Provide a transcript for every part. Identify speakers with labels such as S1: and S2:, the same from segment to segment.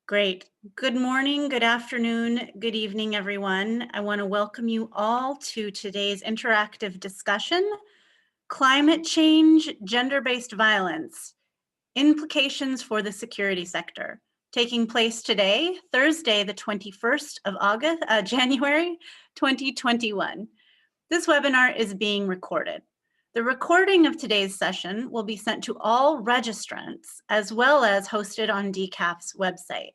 S1: Great. Good morning, good afternoon, good evening, everyone. I want to welcome you all to today's interactive discussion, Climate Change, Gender-Based Violence, Implications for the Security Sector, taking place today, Thursday, the 21st of January 2021. This webinar is being recorded. The recording of today's session will be sent to all registrants as well as hosted on DCAF's website.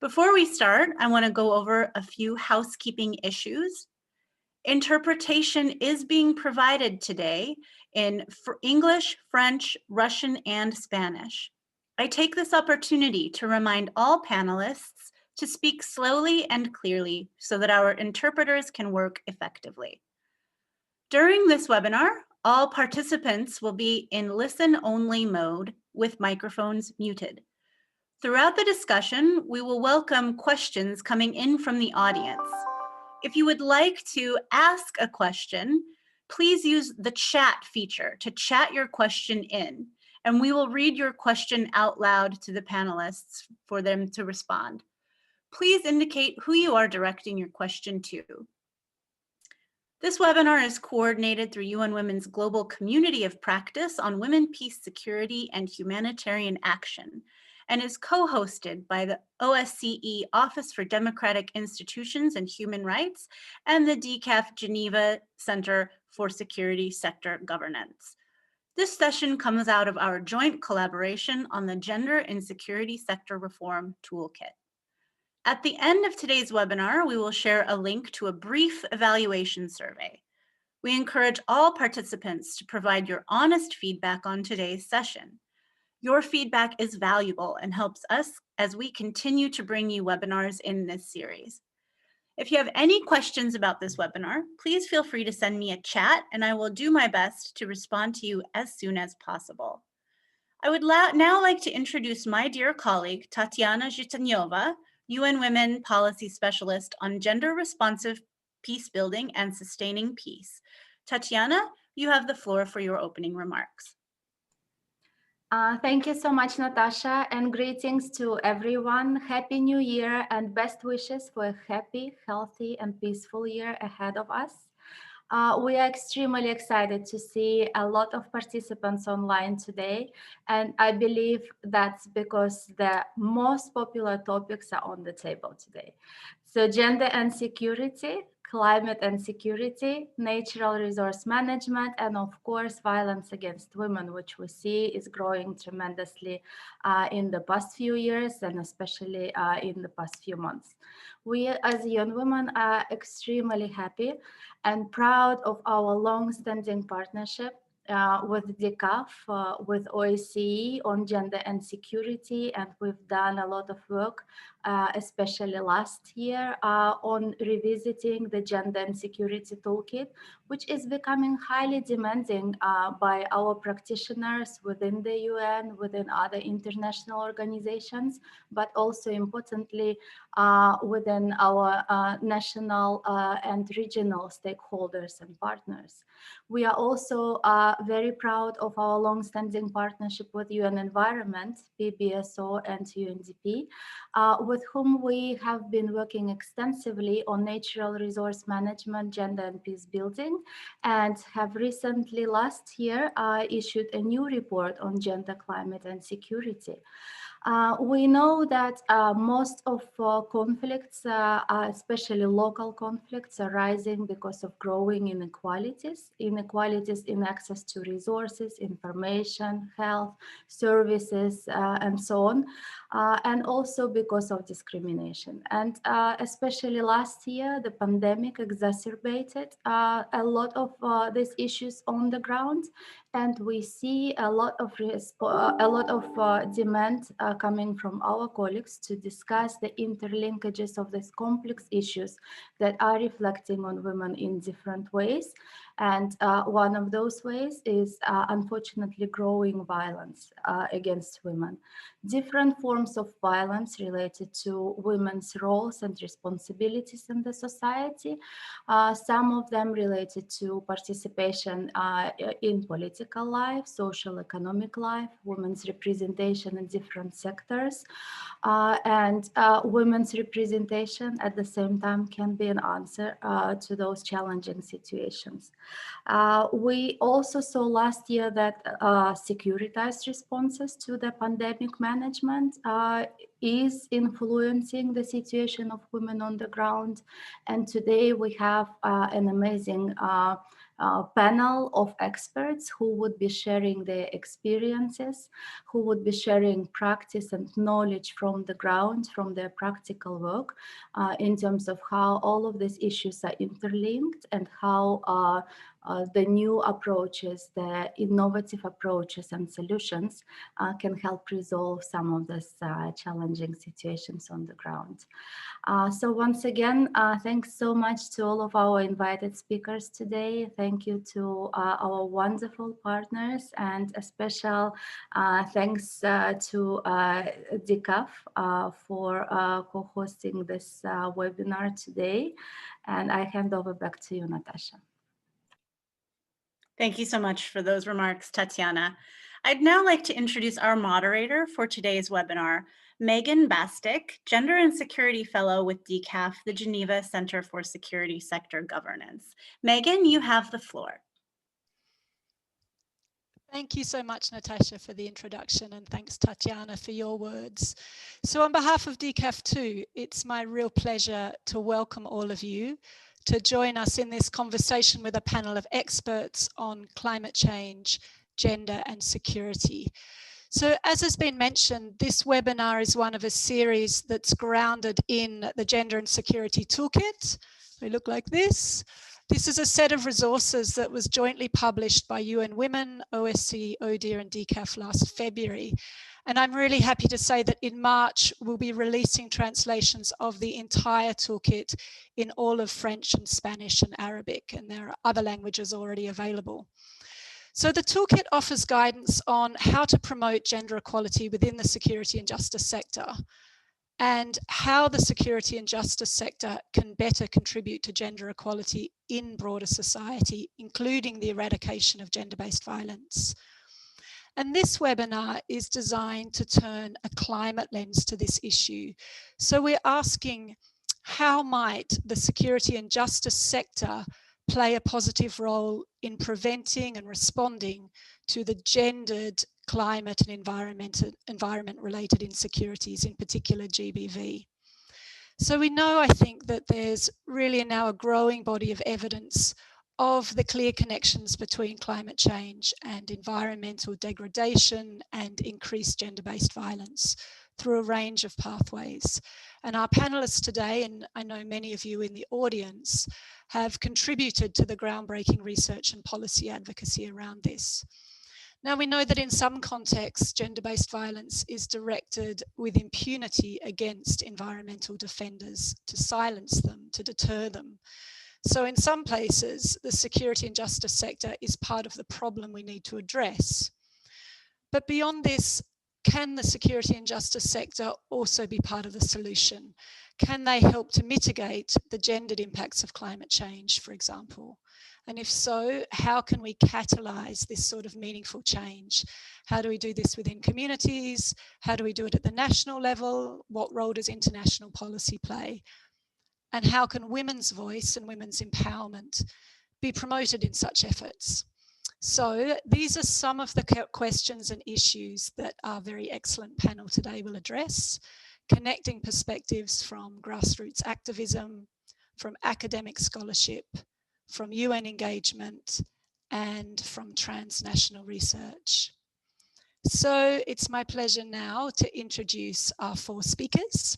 S1: Before we start, I want to go over a few housekeeping issues. Interpretation is being provided today in English, French, Russian, and Spanish. I take this opportunity to remind all panelists to speak slowly and clearly so that our interpreters can work effectively. During this webinar, all participants will be in listen-only mode with microphones muted. Throughout the discussion, we will welcome questions coming in from the audience. If you would like to ask a question, please use the chat feature to chat your question in, and we will read your question out loud to the panelists for them to respond. Please indicate who you are directing your question to. This webinar is coordinated through UN Women's Global Community of Practice on Women, Peace, Security, and Humanitarian Action, and is co-hosted by the OSCE Office for Democratic Institutions and Human Rights and the DCAF Geneva Center for Security Sector Governance. This session comes out of our joint collaboration on the Gender and Security Sector Reform Toolkit. At the end of today's webinar, we will share a link to a brief evaluation survey. We encourage all participants to provide your honest feedback on today's session. Your feedback is valuable and helps us as we continue to bring you webinars in this series. If you have any questions about this webinar, please feel free to send me a chat and I will do my best to respond to you as soon as possible. I would now like to introduce my dear colleague, Tatiana Zhitanyova, UN Women Policy Specialist on Gender Responsive Peace Building and Sustaining Peace. Tatiana, you have the floor for your opening remarks.
S2: Thank you so much, Natasha, and greetings to everyone. Happy New Year and best wishes for a happy, healthy, and peaceful year ahead of us. We are extremely excited to see a lot of participants online today, and I believe that's because the most popular topics are on the table today. So gender and security, climate and security, natural resource management, and of course, violence against women, which we see is growing tremendously in the past few years and especially in the past few months. We as UN Women are extremely happy and proud of our long-standing partnership with DCAF, with OSCE on gender and security, and we've done a lot of work, especially last year, on revisiting the gender and security toolkit, which is becoming highly demanding by our practitioners within the UN, within other international organizations, but also importantly within our national and regional stakeholders and partners. We are also very proud of our long-standing partnership with UN Environment, PBSO, and UNDP, with whom we have been working extensively on natural resource management, gender and peace building, and have recently last year issued a new report on gender, climate, and security. We know that most of conflicts, especially local conflicts, are rising because of growing inequalities in access to resources, information, health, services, and so on, and also because of discrimination. And especially last year, the pandemic exacerbated a lot of these issues on the ground, and we see a lot of demand coming from our colleagues to discuss the interlinkages of these complex issues that are reflecting on women in different ways. And one of those ways is unfortunately growing violence against women. Different forms of violence related to women's roles and responsibilities in the society. Some of them related to participation in political political life, social economic life, women's representation in different sectors, and women's representation at the same time can be an answer to those challenging situations. We also saw last year that securitized responses to the pandemic management is influencing the situation of women on the ground. And today we have an amazing panel of experts who would be sharing their experiences, who would be sharing practice and knowledge from the ground, from their practical work, in terms of how all of these issues are interlinked and how the new approaches, the innovative approaches and solutions can help resolve some of these challenging situations on the ground. So once again, thanks so much to all of our invited speakers today. Thank you to our wonderful partners, and a special thanks to DCAF for co-hosting this webinar today. And I hand over back to you, Natasha.
S1: Thank you so much for those remarks, Tatiana. I'd now like to introduce our moderator for today's webinar, Megan Bastick, Gender and Security Fellow with DCAF, the Geneva Center for Security Sector Governance. Megan, you have the floor.
S3: Thank you so much, Natasha, for the introduction, and thanks, Tatiana, for your words. So on behalf of DCAF 2, it's my real pleasure to welcome all of you to join us in this conversation with a panel of experts on climate change, gender and security. So as has been mentioned, this webinar is one of a series that's grounded in the Gender and Security Toolkit. They look like this. This is a set of resources that was jointly published by UN Women, OSCE, ODIHR and DCAF last February. And I'm really happy to say that in March, we'll be releasing translations of the entire toolkit in all of French and Spanish and Arabic, and there are other languages already available. So the toolkit offers guidance on how to promote gender equality within the security and justice sector, and how the security and justice sector can better contribute to gender equality in broader society, including the eradication of gender-based violence. And this webinar is designed to turn a climate lens to this issue. So we're asking, how might the security and justice sector play a positive role in preventing and responding to the gendered climate and environment-related insecurities, in particular GBV? So we know, I think, that there's really now a growing body of evidence of the clear connections between climate change and environmental degradation and increased gender-based violence through a range of pathways. And our panelists today, and I know many of you in the audience, have contributed to the groundbreaking research and policy advocacy around this. Now, we know that in some contexts, gender-based violence is directed with impunity against environmental defenders to silence them, to deter them. So in some places, the security and justice sector is part of the problem we need to address. But beyond this, can the security and justice sector also be part of the solution? Can they help to mitigate the gendered impacts of climate change, for example? And if so, how can we catalyse this sort of meaningful change? How do we do this within communities? How do we do it at the national level? What role does international policy play? And how can women's voice and women's empowerment be promoted in such efforts? So these are some of the questions and issues that our very excellent panel today will address, connecting perspectives from grassroots activism, from academic scholarship, from UN engagement, and from transnational research. So it's my pleasure now to introduce our four speakers.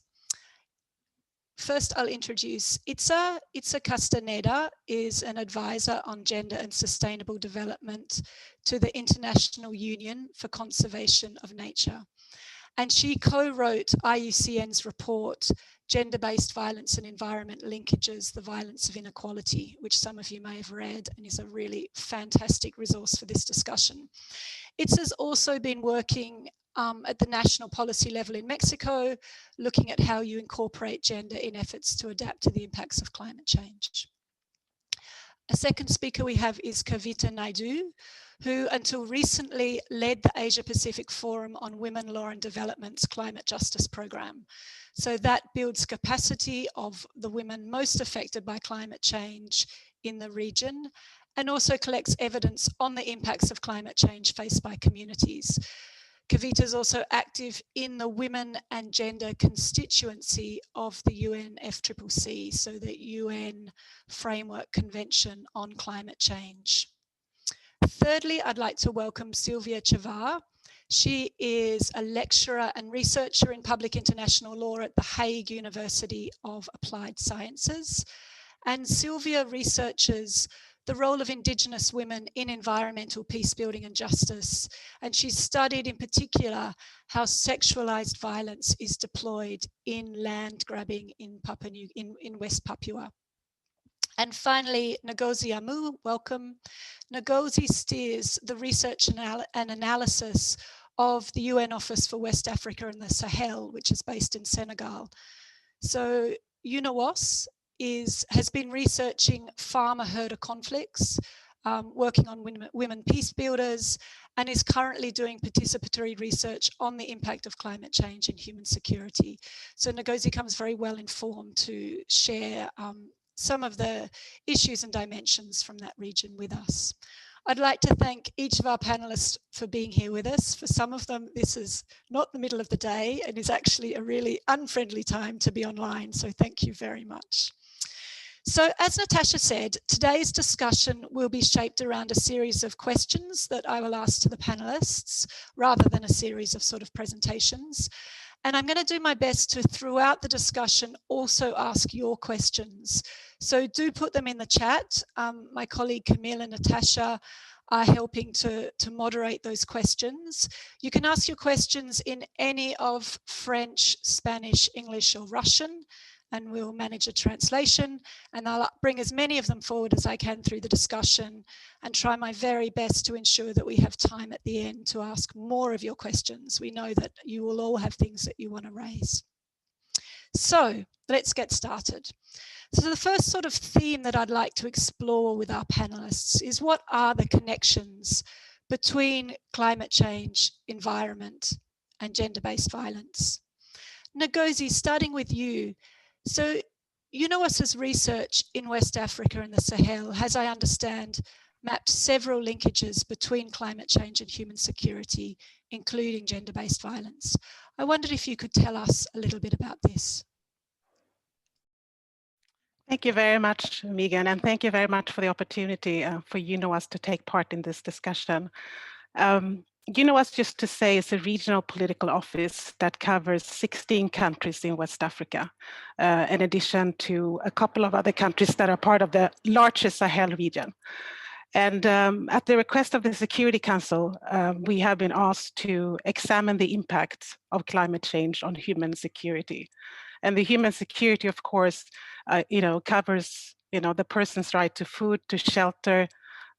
S3: First, I'll introduce Itzá. Itzá Castañeda is an advisor on gender and sustainable development to the International Union for Conservation of Nature. And she co-wrote IUCN's report, Gender-Based Violence and Environment Linkages, the Violence of Inequality, which some of you may have read and is a really fantastic resource for this discussion. Itzá's also been working at the national policy level in Mexico, looking at how you incorporate gender in efforts to adapt to the impacts of climate change. A second speaker we have is Kavita Naidu, who until recently led the Asia Pacific Forum on Women, Law and Development's Climate Justice Program. So that builds capacity of the women most affected by climate change in the region, and also collects evidence on the impacts of climate change faced by communities. Kavita is also active in the Women and Gender Constituency of the UNFCCC, so the UN Framework Convention on Climate Change. Thirdly, I'd like to welcome Szilvia Csevár. She is a lecturer and researcher in public international law at the Hague University of Applied Sciences. And Szilvia researches the role of Indigenous women in environmental peace building and justice. And she's studied in particular how sexualized violence is deployed in land grabbing in West Papua. And finally, Ngozi Amu, welcome. Ngozi steers the research and analysis of the UN Office for West Africa and the Sahel, which is based in Senegal. So UNOWAS has been researching farmer-herder conflicts, working on women peace builders, and is currently doing participatory research on the impact of climate change and human security. So Ngozi comes very well informed to share some of the issues and dimensions from that region with us. I'd like to thank each of our panelists for being here with us. For some of them, this is not the middle of the day and is actually a really unfriendly time to be online. So thank you very much. So as Natasha said, today's discussion will be shaped around a series of questions that I will ask to the panelists rather than a series of sort of presentations. And I'm going to do my best to, throughout the discussion, also ask your questions. So do put them in the chat. My colleague Camille and Natasha are helping to moderate those questions. You can ask your questions in any of French, Spanish, English, or Russian, and we'll manage a translation. And I'll bring as many of them forward as I can through the discussion and try my very best to ensure that we have time at the end to ask more of your questions. We know that you will all have things that you want to raise. So let's get started. So the first sort of theme that I'd like to explore with our panelists is what are the connections between climate change, environment, and gender-based violence. Ngozi, starting with you. So UNOWAS's research in West Africa and the Sahel has, I understand, mapped several linkages between climate change and human security, including gender-based violence. I wondered if you could tell us a little bit about this.
S4: Thank you very much, Megan, and thank you very much for the opportunity for UNOWAS to take part in this discussion. UNOWAS, just to say, is a regional political office that covers 16 countries in West Africa, in addition to a couple of other countries that are part of the larger Sahel region. And at the request of the Security Council, we have been asked to examine the impact of climate change on human security. And the human security, of course, covers, the person's right to food, to shelter,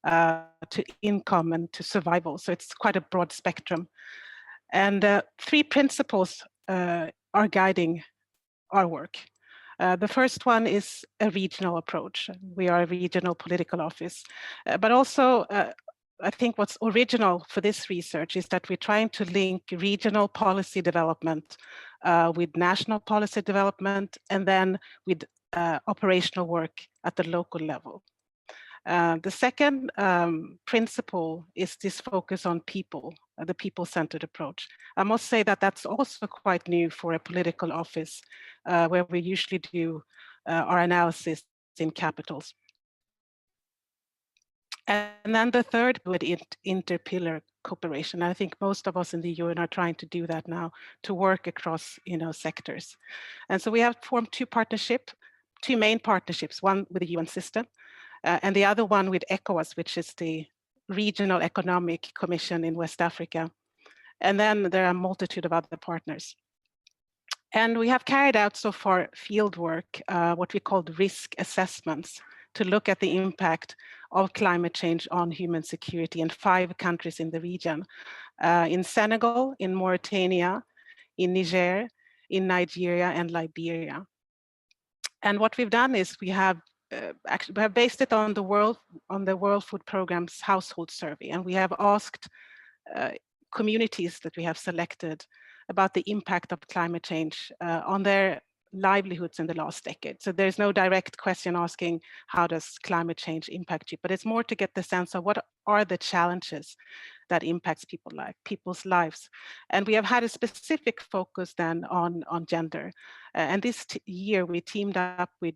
S4: to income, and to survival. So it's quite a broad spectrum. And 3 principles are guiding our work. The first one is a regional approach. We are a regional political office, but also I think what's original for this research is that we're trying to link regional policy development with national policy development, and then with operational work at the local level. The second principle is this focus on people, the people-centered approach. I must say that that's also quite new for a political office, where we usually do our analysis in capitals. And then the third would interpillar cooperation. I think most of us in the UN are trying to do that now, to work across sectors. And so we have formed 2 main partnerships, one with the UN system, and the other one with ECOWAS, which is the Regional Economic Commission in West Africa. And then there are a multitude of other partners. And we have carried out so far field work, what we call risk assessments, to look at the impact of climate change on human security in 5 countries in the region, in Senegal, in Mauritania, in Niger, in Nigeria, and Liberia. And what we've done is we have actually, we have based it on the World Food Programme's household survey, and we have asked communities that we have selected about the impact of climate change on their livelihoods in the last decade. So there's no direct question asking how does climate change impact you, but it's more to get the sense of what are the challenges that impacts people's lives. And we have had a specific focus then on gender. And this year we teamed up with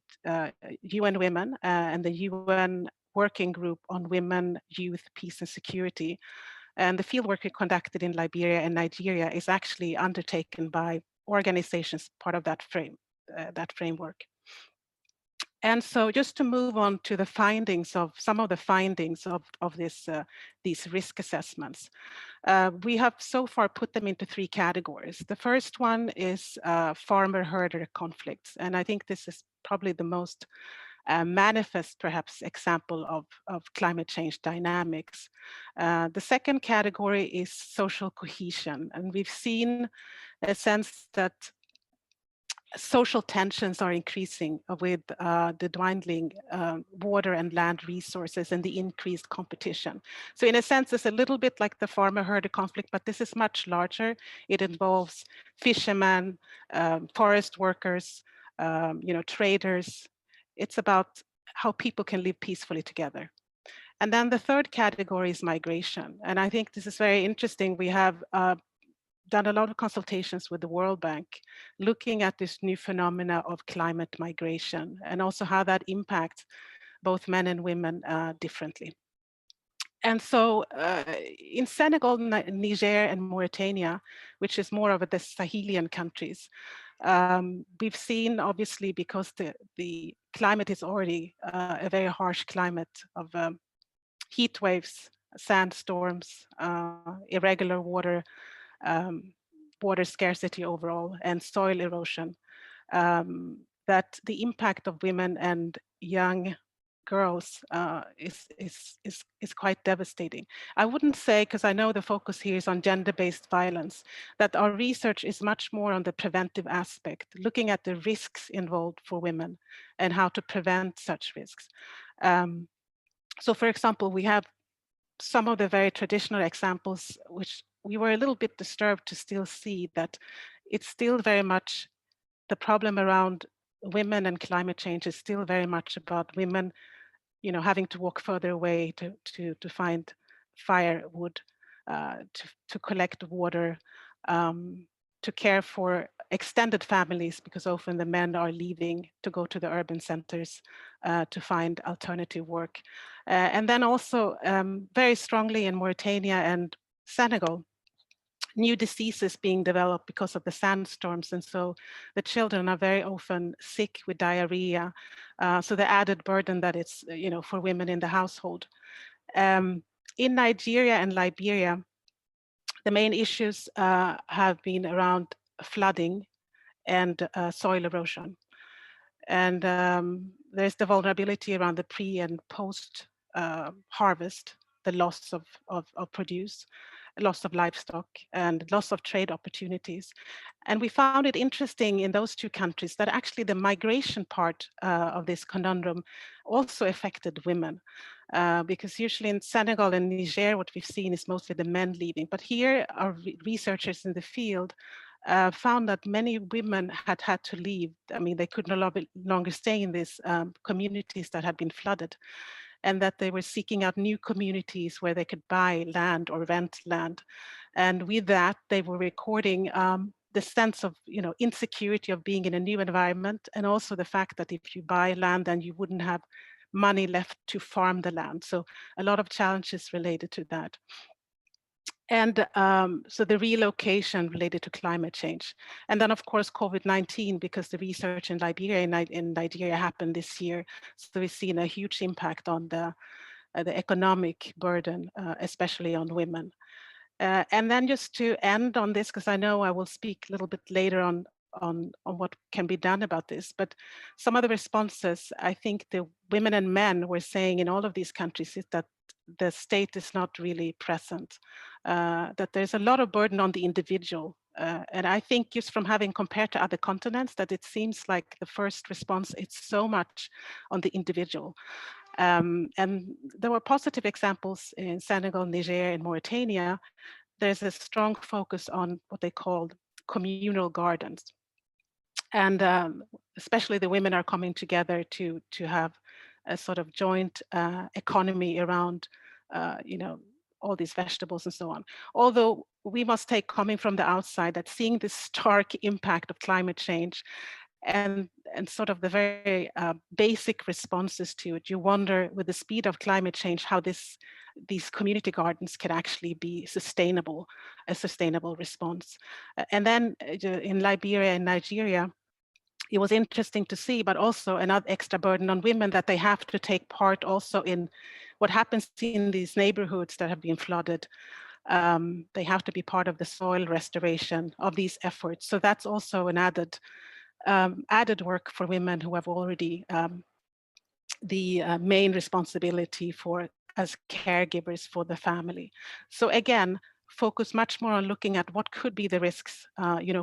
S4: UN Women and the UN Working Group on Women, Youth, Peace and Security. And the fieldwork we conducted in Liberia and Nigeria is actually undertaken by organizations part of that framework. And so just to move on to the findings of some of the findings of these risk assessments, we have so far put them into 3 categories. The first one is farmer-herder conflicts. And I think this is probably the most manifest, perhaps, example of climate change dynamics. The second category is social cohesion. And we've seen a sense that social tensions are increasing with the dwindling water and land resources and the increased competition. So in a sense, it's a little bit like the farmer-herder conflict, but this is much larger. It involves fishermen, forest workers, traders. It's about how people can live peacefully together. And then the third category is migration. And I think this is very interesting. We have done a lot of consultations with the World Bank, looking at this new phenomena of climate migration and also how that impacts both men and women differently. And so in Senegal, Niger, and Mauritania, which is more of the Sahelian countries, we've seen, obviously, because the climate is already a very harsh climate of heat waves, sandstorms, irregular water, water scarcity overall, and soil erosion, that the impact of women and young girls is quite devastating. I wouldn't say, because I know the focus here is on gender-based violence, that our research is much more on the preventive aspect, looking at the risks involved for women and how to prevent such risks. So for example, we have some of the very traditional examples, which we were a little bit disturbed to still see that it's still very much the problem around women and climate change is still very much about women, having to walk further away to find firewood, to collect water, to care for extended families, because often the men are leaving to go to the urban centers to find alternative work. And then also very strongly in Mauritania and Senegal, new diseases being developed because of the sandstorms. And so the children are very often sick with diarrhea. So the added burden that it's, for women in the household. In Nigeria and Liberia, the main issues have been around flooding and soil erosion. And there's the vulnerability around the pre and post harvest, the loss of produce, loss of livestock, and loss of trade opportunities. And we found it interesting in those 2 countries that actually the migration part of this conundrum also affected women. Because usually in Senegal and Niger, what we've seen is mostly the men leaving. But here, our researchers in the field found that many women had to leave. I mean, they could no longer stay in these communities that had been flooded, and that they were seeking out new communities where they could buy land or rent land. And with that, they were recording the sense of insecurity of being in a new environment, and also the fact that if you buy land, then you wouldn't have money left to farm the land. So a lot of challenges related to that. And so the relocation related to climate change. And then, of course, COVID-19, because the research in Liberia and in Nigeria happened this year. So we've seen a huge impact on the economic burden, especially on women. And then just to end on this, because I know I will speak a little bit later on what can be done about this, but some of the responses, I think the women and men were saying in all of these countries is that the state is not really present, that there's a lot of burden on the individual And I think just from having compared to other continents that it seems like the first response, it's so much on the individual. And there were positive examples in Senegal, Niger, and Mauritania. There's a strong focus on what they called communal gardens. And especially the women are coming together to have a sort of joint economy around, all these vegetables and so on. Although we must take, coming from the outside, that seeing this stark impact of climate change and sort of the very basic responses to it, you wonder with the speed of climate change how these community gardens can actually be sustainable, a sustainable response. And then in Liberia and Nigeria, it was interesting to see, but also another extra burden on women that they have to take part also in what happens in these neighborhoods that have been flooded. They have to be part of the soil restoration of these efforts. So that's also an added work for women who have already the main responsibility for as caregivers for the family. So again, focus much more on looking at what could be the risks,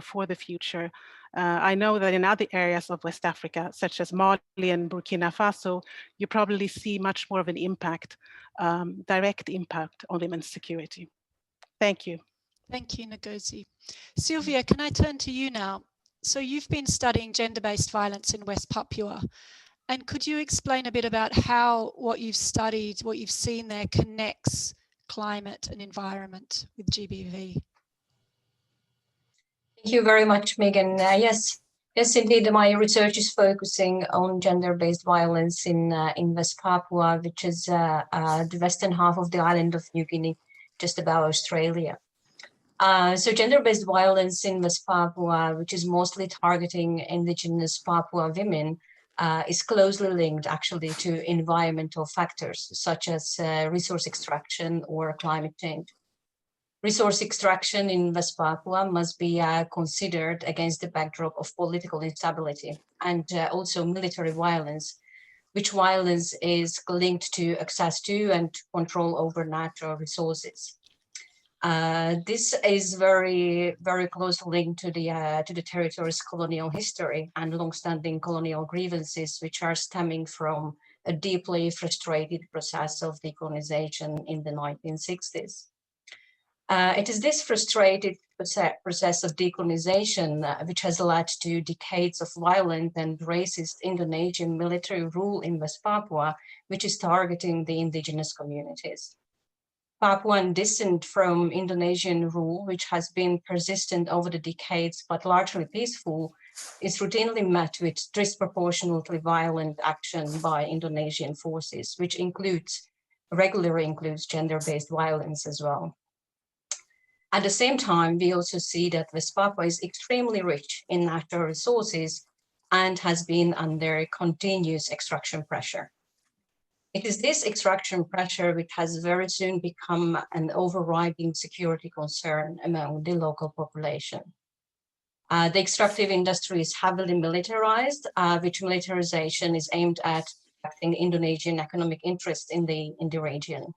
S4: for the future. I know that in other areas of West Africa, such as Mali and Burkina Faso, you probably see much more of an impact, direct impact on women's security. Thank you.
S3: Thank you, Ngozi. Szilvia, can I turn to you now? So you've been studying gender-based violence in West Papua. And could you explain a bit about how what you've studied, what you've seen there connects climate and environment with GBV?
S5: Thank you very much, Megan. Yes, indeed, my research is focusing on gender-based violence in West Papua, which is the western half of the island of New Guinea, just above Australia. So gender-based violence in West Papua, which is mostly targeting Indigenous Papua women, is closely linked actually to environmental factors such as resource extraction or climate change. Resource extraction in West Papua must be considered against the backdrop of political instability and also military violence, which violence is linked to access to and control over natural resources. This is very, very closely linked to the territory's colonial history and long-standing colonial grievances, which are stemming from a deeply frustrated process of decolonization in the 1960s. It is this frustrated process of decolonization which has led to decades of violent and racist Indonesian military rule in West Papua, which is targeting the indigenous communities. Papuan descent from Indonesian rule, which has been persistent over the decades but largely peaceful, is routinely met with disproportionately violent action by Indonesian forces, which regularly includes gender-based violence as well. At the same time, we also see that West Papua is extremely rich in natural resources and has been under continuous extraction pressure. It is this extraction pressure which has very soon become an overriding security concern among the local population. The extractive industry is heavily militarized, which militarization is aimed at protecting Indonesian economic interest in the region.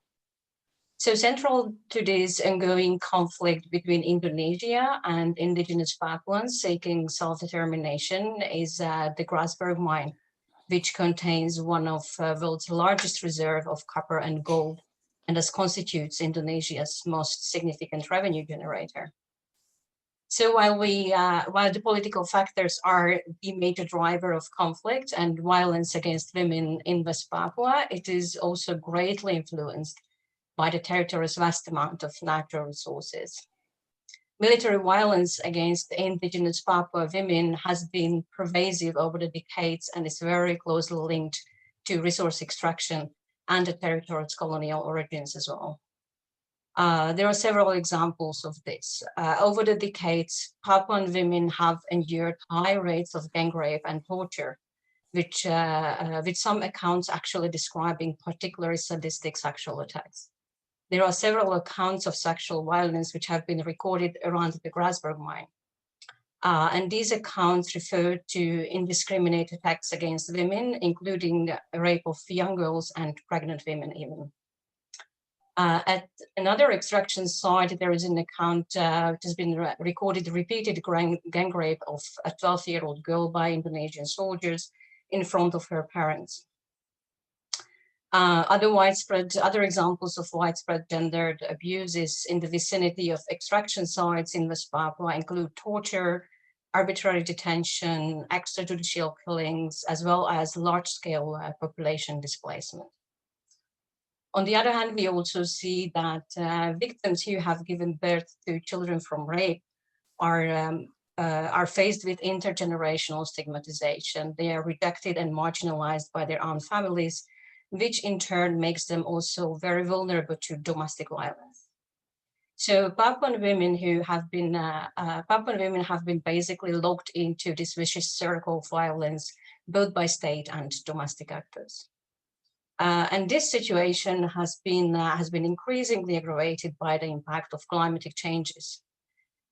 S5: So central to this ongoing conflict between Indonesia and indigenous Papuans seeking self-determination is the Grasberg mine, which contains one of the world's largest reserve of copper and gold, and thus constitutes Indonesia's most significant revenue generator. So while the political factors are the major driver of conflict and violence against women in West Papua, it is also greatly influenced by the territory's vast amount of natural resources. Military violence against indigenous Papua women has been pervasive over the decades and is very closely linked to resource extraction and the territory's colonial origins as well. There are several examples of this. Over the decades, Papuan women have endured high rates of gang rape and torture, which with some accounts actually describing particularly sadistic sexual attacks. There are several accounts of sexual violence which have been recorded around the Grasberg mine. And these accounts refer to indiscriminate attacks against women, including rape of young girls and pregnant women even. At another extraction site, there is an account which has been recorded repeated gang rape of a 12-year-old girl by Indonesian soldiers in front of her parents. Other examples of widespread gendered abuses in the vicinity of extraction sites in West Papua include torture, arbitrary detention, extrajudicial killings, as well as large-scale population displacement. On the other hand, we also see that victims who have given birth to children from rape are faced with intergenerational stigmatization. They are rejected and marginalized by their own families, which in turn makes them also very vulnerable to domestic violence. So Papuan women have been basically locked into this vicious circle of violence, both by state and domestic actors. And this situation has been increasingly aggravated by the impact of climatic changes.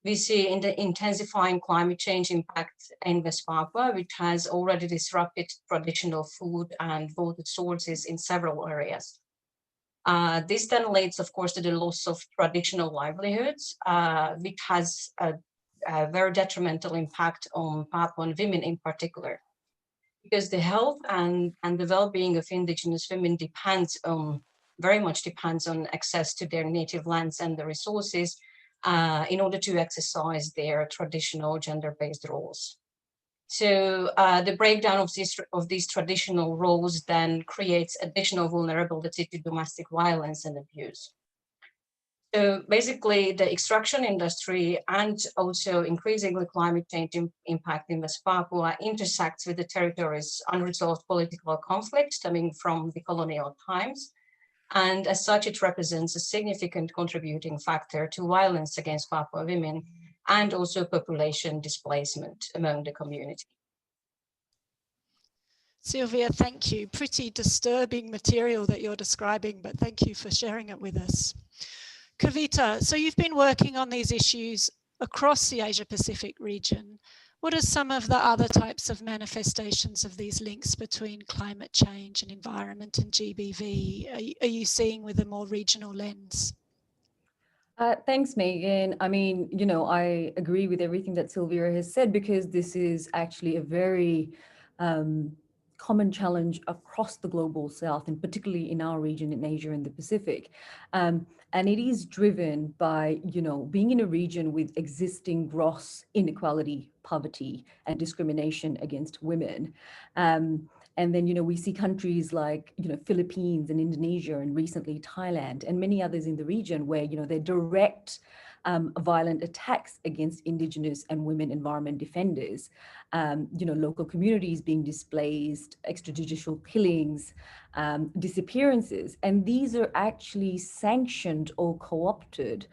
S5: We see in the intensifying climate change impact in West Papua, which has already disrupted traditional food and water sources in several areas. This then leads, of course, to the loss of traditional livelihoods, which has a very detrimental impact on Papuan women in particular, because the health and the well-being of Indigenous women very much depends on access to their native lands and the resources in order to exercise their traditional gender-based roles. So the breakdown of these traditional roles then creates additional vulnerability to domestic violence and abuse. So basically, the extraction industry and also increasingly climate change impact in West Papua intersects with the territory's unresolved political conflict stemming from the colonial times. And as such, it represents a significant contributing factor to violence against Papua women and also population displacement among the community.
S3: Szilvia, thank you. Pretty disturbing material that you're describing, but thank you for sharing it with us. Kavita, so you've been working on these issues across the Asia-Pacific region. What are some of the other types of manifestations of these links between climate change and environment and GBV are you seeing with a more regional lens?
S6: Thanks, Megan. I mean, you know, I agree with everything that Szilvia has said, because this is actually a very common challenge across the global south, and particularly in our region in Asia and the Pacific. And it is driven by, you know, being in a region with existing gross inequality, poverty, and discrimination against women. And then, you know, we see countries like, you know, Philippines and Indonesia, and recently Thailand, and many others in the region where, you know, they're direct violent attacks against Indigenous and women environment defenders, you know, local communities being displaced, extrajudicial killings, disappearances. And these are actually sanctioned or co-opted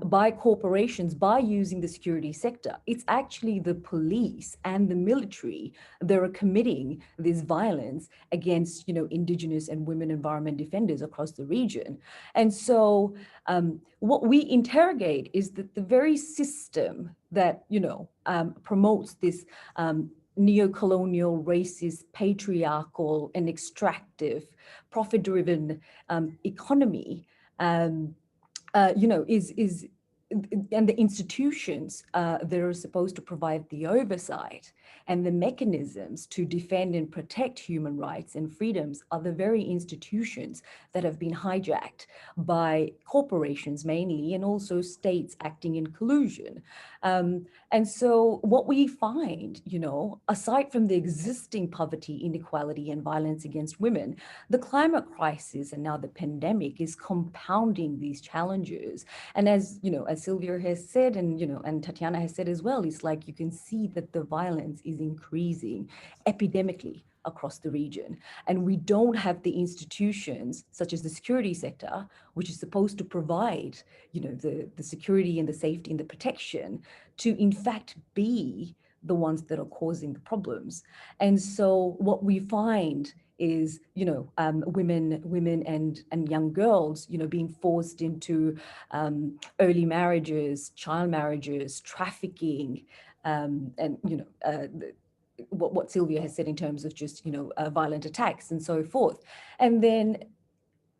S6: by corporations by using the security sector. It's actually the police and the military that are committing this violence against, you know, Indigenous and women environment defenders across the region. And so what we interrogate is that the very system that, you know, promotes this neo-colonial, racist, patriarchal, and extractive, profit-driven economy, you know, and the institutions that are supposed to provide the oversight and the mechanisms to defend and protect human rights and freedoms are the very institutions that have been hijacked by corporations mainly, and also states acting in collusion. And so what we find, you know, aside from the existing poverty, inequality, and violence against women, the climate crisis and now the pandemic is compounding these challenges. And as, you know, as Szilvia has said, and, you know, and Tatiana has said as well, it's like you can see that the violence is increasing epidemically across the region. And we don't have the institutions such as the security sector, which is supposed to provide, you know, the security and the safety and the protection to in fact be the ones that are causing the problems. And so what we find is, you know, women and young girls, you know, being forced into early marriages, child marriages, trafficking, and, you know, what Szilvia has said in terms of just, you know, violent attacks and so forth. And then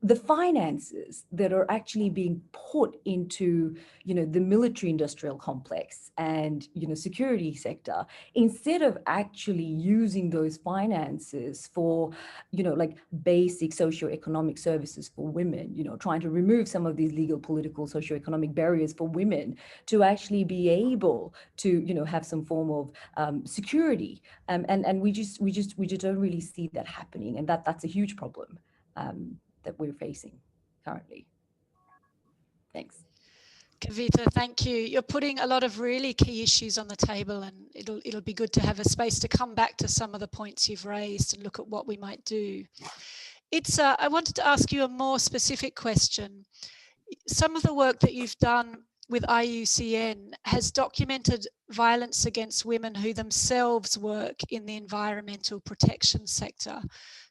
S6: the finances that are actually being put into, the military industrial complex and, security sector, instead of actually using those finances for, like basic socioeconomic services for women, trying to remove some of these legal, political, socioeconomic barriers for women to actually be able to, have some form of security. And we just don't really see that happening. And that's a huge problem. That we're facing currently. Thanks.
S3: Kavita, thank you. You're putting a lot of really key issues on the table, and it'll be good to have a space to come back to some of the points you've raised and look at what we might do. Itzá, I wanted to ask you a more specific question. Some of the work that you've done with IUCN has documented violence against women who themselves work in the environmental protection sector.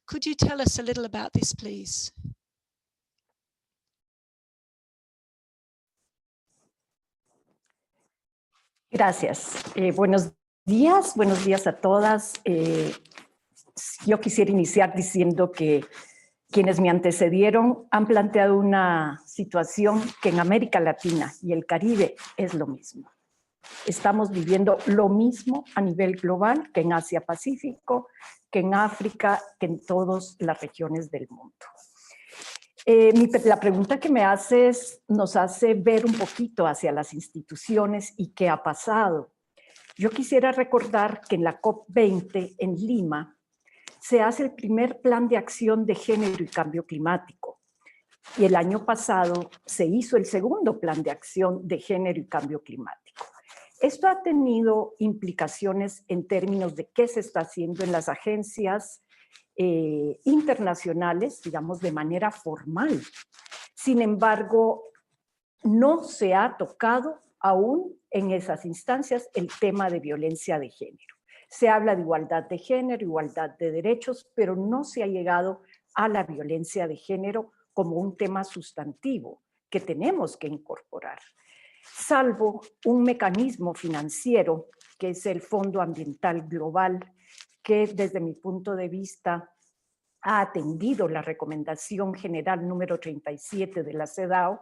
S3: Could you tell us a little about this, please?
S7: Gracias. Buenos días a todas. Yo quisiera iniciar diciendo que quienes me antecedieron han planteado una situación que en América Latina y el Caribe es lo mismo. Estamos viviendo lo mismo a nivel global que en Asia-Pacífico, que en África, que en todas las regiones del mundo. La pregunta que me haces nos hace ver un poquito hacia las instituciones y qué ha pasado. Yo quisiera recordar que en la COP20 en Lima se hace el primer plan de acción de género y cambio climático. Y el año pasado se hizo el segundo plan de acción de género y cambio climático. Esto ha tenido implicaciones en términos de qué se está haciendo en las agencias internacionales, digamos, de manera formal. Sin embargo, no se ha tocado aún en esas instancias el tema de violencia de género. Se habla de igualdad de género, igualdad de derechos, pero no se ha llegado a la violencia de género como un tema sustantivo que tenemos que incorporar. Salvo un mecanismo financiero, que es el Fondo Ambiental Global, que desde mi punto de vista ha atendido la recomendación general número 37 de la CEDAW,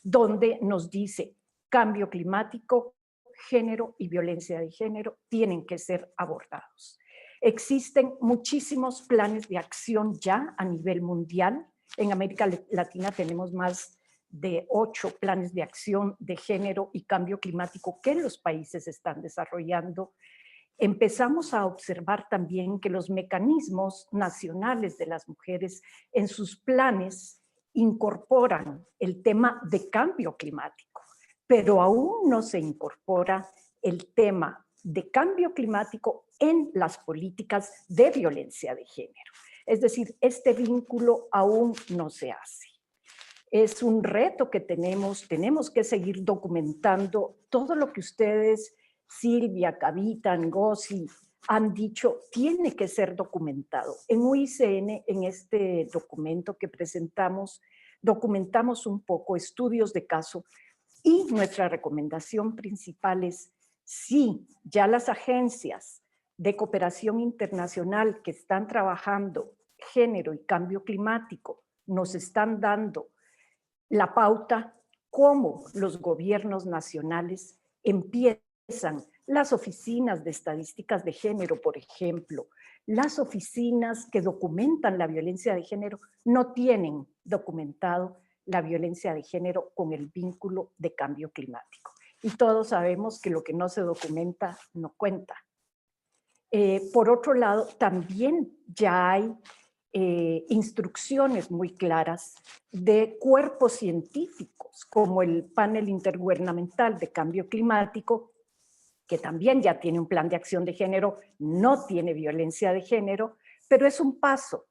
S7: donde nos dice cambio climático, género y violencia de género tienen que ser abordados. Existen muchísimos planes de acción ya a nivel mundial. En América Latina tenemos más de 8 planes de acción de género y cambio climático que los países están desarrollando. Empezamos a observar también que los mecanismos nacionales de las mujeres en sus planes incorporan el tema de cambio climático, pero aún no se incorpora el tema de cambio climático en las políticas de violencia de género. Es decir, este vínculo aún no se hace. Es un reto que tenemos que seguir documentando todo lo que ustedes, Szilvia, Kavita, Ngozi, han dicho, tiene que ser documentado. En UICN, en este documento que presentamos, documentamos un poco estudios de caso y nuestra recomendación principal es, sí, ya las agencias de cooperación internacional que están trabajando género y cambio climático nos están dando la pauta, cómo los gobiernos nacionales empiezan, las oficinas de estadísticas de género, por ejemplo, las oficinas que documentan la violencia de género no tienen documentado la violencia de género con el vínculo de cambio climático. Y todos sabemos que lo que no se documenta no cuenta. Por otro lado, también ya hay instrucciones muy claras de cuerpos científicos, como el Panel Intergubernamental de Cambio Climático, que también ya tiene un plan de acción de género, no tiene violencia de género, pero es un paso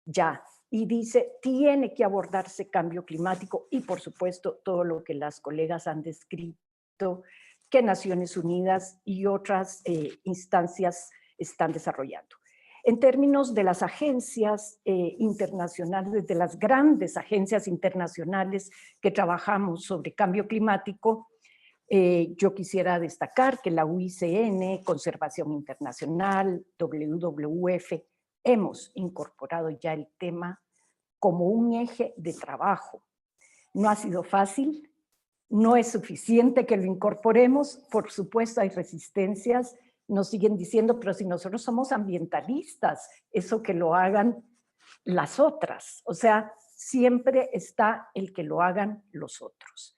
S7: ya, y dice, tiene que abordarse cambio climático y, por supuesto, todo lo que las colegas han descrito, que Naciones Unidas y otras instancias están desarrollando. En términos de las agencias internacionales, de las grandes agencias internacionales que trabajamos sobre cambio climático, yo quisiera destacar que la UICN, Conservación Internacional, WWF, hemos incorporado ya el tema como un eje de trabajo. No ha sido fácil, no es suficiente que lo incorporemos, por supuesto hay resistencias, nos siguen diciendo, pero si nosotros somos ambientalistas, eso que lo hagan las otras, o sea, siempre está el que lo hagan los otros.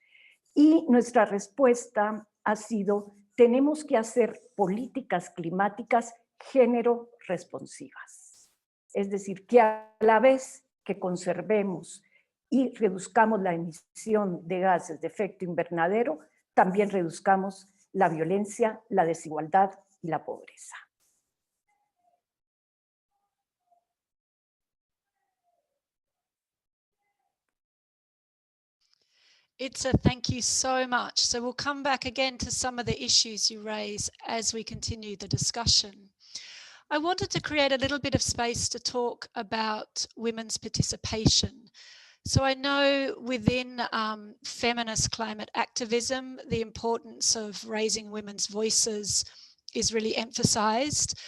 S7: Y nuestra respuesta ha sido, tenemos que hacer políticas climáticas género responsivas. Es decir, que a la vez que conservemos y reduzcamos la emisión de gases de efecto invernadero, también reduzcamos la violencia, la desigualdad y la pobreza.
S3: Itzá, thank you so much. So we'll come back again to some of the issues you raise as we continue the discussion. I wanted to create a little bit of space to talk about women's participation. So I know within feminist climate activism, the importance of raising women's voices is really emphasized.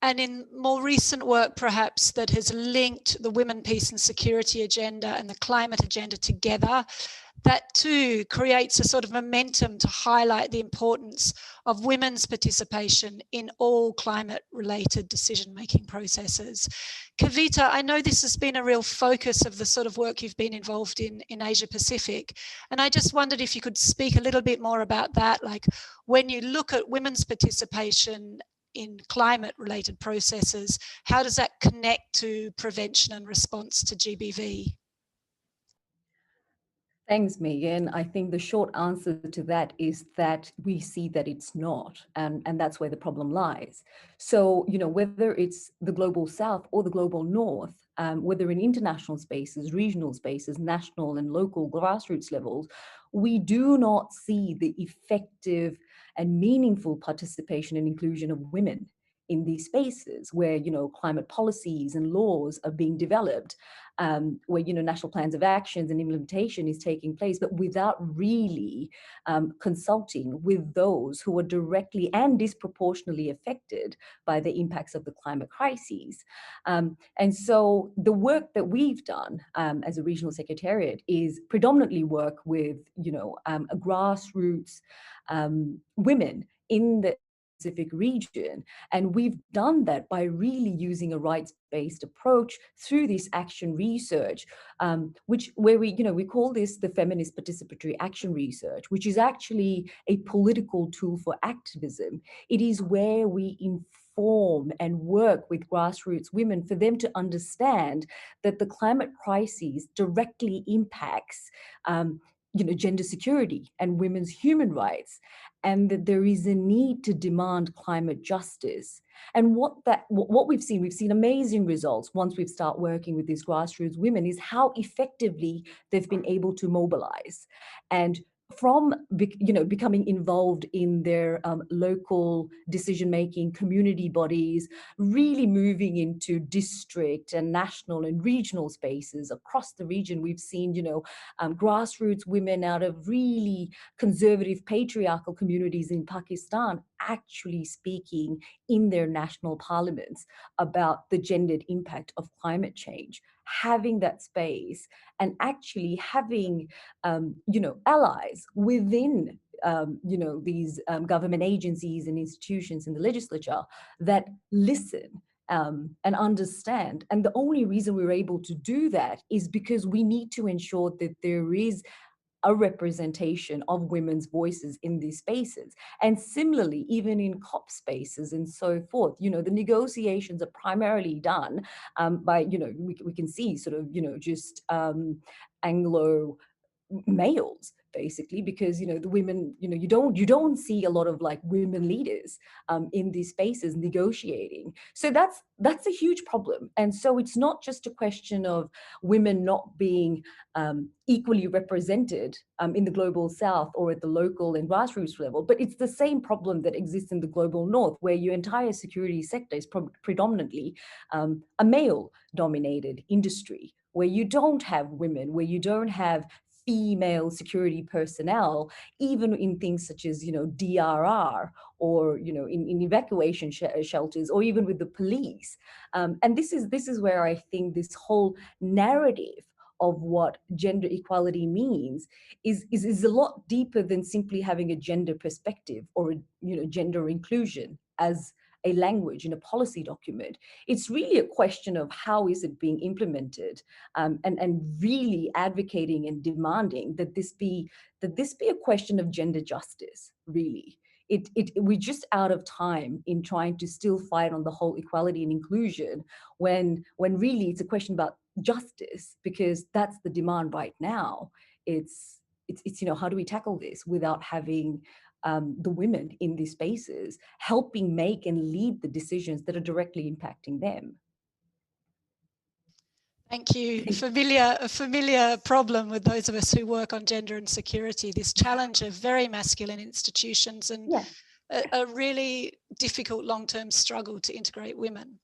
S3: And in more recent work, perhaps, that has linked the women, peace and security agenda and the climate agenda together, that too creates a sort of momentum to highlight the importance of women's participation in all climate-related decision-making processes. Kavita, I know this has been a real focus of the sort of work you've been involved in Asia Pacific, and I just wondered if you could speak a little bit more about that, like when you look at women's participation in climate-related processes, how does that connect to prevention and response to GBV?
S6: Thanks, Megan. I think the short answer to that is that we see that it's not, and that's where the problem lies. So, you know, whether it's the global south or the global north, whether in international spaces, regional spaces, national and local grassroots levels, we do not see the effective and meaningful participation and inclusion of women in these spaces where, you know, climate policies and laws are being developed, where, you know, national plans of actions and implementation is taking place, but without really consulting with those who are directly and disproportionately affected by the impacts of the climate crises. And so the work that we've done as a regional secretariat is predominantly work with, you know, grassroots women in the Pacific region. And we've done that by really using a rights-based approach through this action research, where we call this the feminist participatory action research, which is actually a political tool for activism. It is where we inform and work with grassroots women for them to understand that the climate crisis directly impacts gender security and women's human rights, and that there is a need to demand climate justice. And what we've seen amazing results once we've started working with these grassroots women, is how effectively they've been able to mobilize. And from becoming involved in their local decision-making community bodies, really moving into district and national and regional spaces across the region, we've seen grassroots women out of really conservative patriarchal communities in Pakistan actually speaking in their national parliaments about the gendered impact of climate change, having that space and actually having allies within these government agencies and institutions in the legislature that listen and understand. And the only reason we're able to do that is because we need to ensure that there is a representation of women's voices in these spaces. And similarly, even in COP spaces and so forth, the negotiations are primarily done by, we can see sort of, just Anglo males, basically, because the women, you don't see a lot of like women leaders in these spaces negotiating. So that's a huge problem. And so it's not just a question of women not being equally represented in the global south or at the local and grassroots level, but it's the same problem that exists in the global north, where your entire security sector is predominantly a male dominated industry, where you don't have women, where you don't have female security personnel, even in things such as, DRR, or, in evacuation shelters, or even with the police. And this is where I think this whole narrative of what gender equality means is a lot deeper than simply having a gender perspective or, gender inclusion as a language in a policy document. It's really a question of how is it being implemented, and really advocating and demanding that this be a question of gender justice, really. We're just out of time in trying to still fight on the whole equality and inclusion when really it's a question about justice, because that's the demand right now. It's how do we tackle this without having the women in these spaces helping make and lead the decisions that are directly impacting them.
S3: Thank you. A familiar problem with those of us who work on gender and security, this challenge of very masculine institutions and a really difficult long-term struggle to integrate women.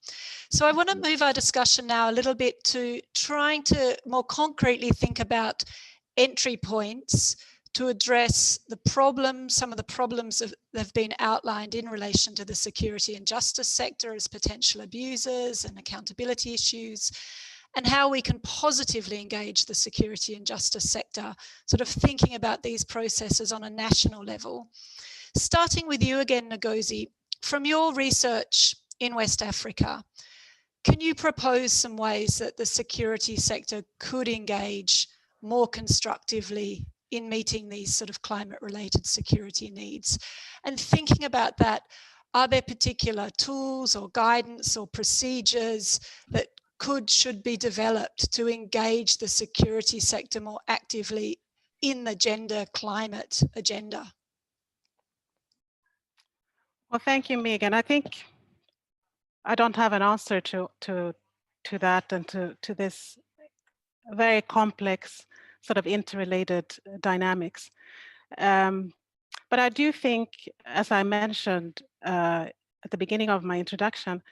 S3: So I want to move our discussion now a little bit to trying to more concretely think about entry points to address some of the problems that have been outlined in relation to the security and justice sector as potential abusers and accountability issues, and how we can positively engage the security and justice sector, sort of thinking about these processes on a national level. Starting with you again, Ngozi, from your research in West Africa, can you propose some ways that the security sector could engage more constructively in meeting these sort of climate-related security needs? And thinking about that, are there particular tools or guidance or procedures that should be developed to engage the security sector more actively in the gender climate agenda?
S4: Well, thank you, Megan. I think I don't have an answer to that and to this very complex sort of interrelated dynamics. But I do think, as I mentioned at the beginning of my introduction,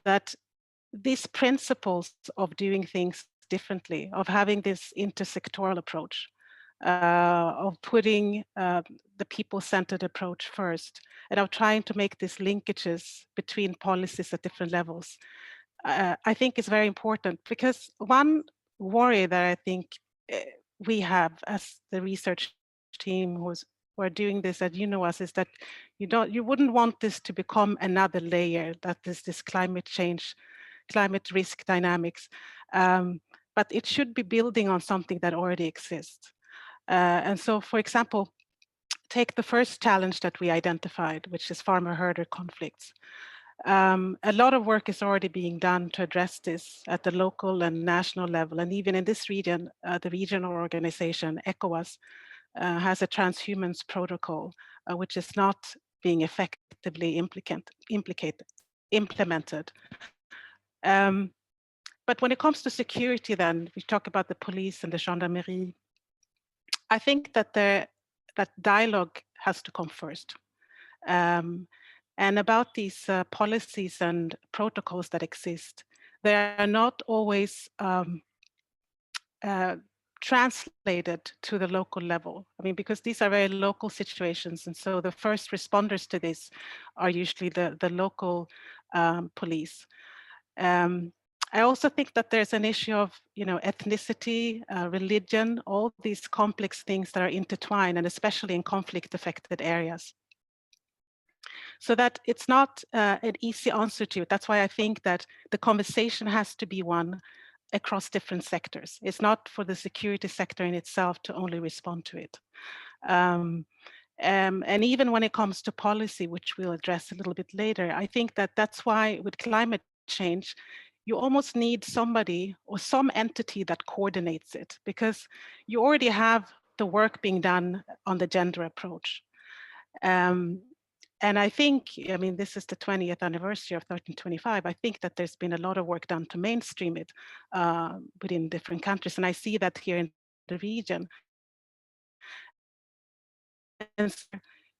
S4: that these principles of doing things differently, of having this intersectoral approach, of putting the people-centered approach first, and of trying to make these linkages between policies at different levels, I think is very important, because one worry that I think we have as the research team who are doing this at UNOWAS is that you wouldn't want this to become another layer, that is this climate risk dynamics, but it should be building on something that already exists. And so, for example, take the first challenge that we identified, which is farmer-herder conflicts. A lot of work is already being done to address this at the local and national level. And even in this region, the regional organization, ECOWAS, has a transhumance protocol, which is not being effectively implemented. But when it comes to security, then we talk about the police and the gendarmerie. I think that that dialogue has to come first. And about these policies and protocols that exist, they are not always translated to the local level. I mean, because these are very local situations, and so the first responders to this are usually the local police. I also think that there's an issue of, ethnicity, religion, all these complex things that are intertwined, and especially in conflict-affected areas. So that it's not an easy answer to it. That's why I think that the conversation has to be one across different sectors. It's not for the security sector in itself to only respond to it. And even when it comes to policy, which we'll address a little bit later, I think that that's why with climate change, you almost need somebody or some entity that coordinates it, because you already have the work being done on the gender approach. And I think, this is the 20th anniversary of 1325. I think that there's been a lot of work done to mainstream it within different countries. And I see that here in the region. And,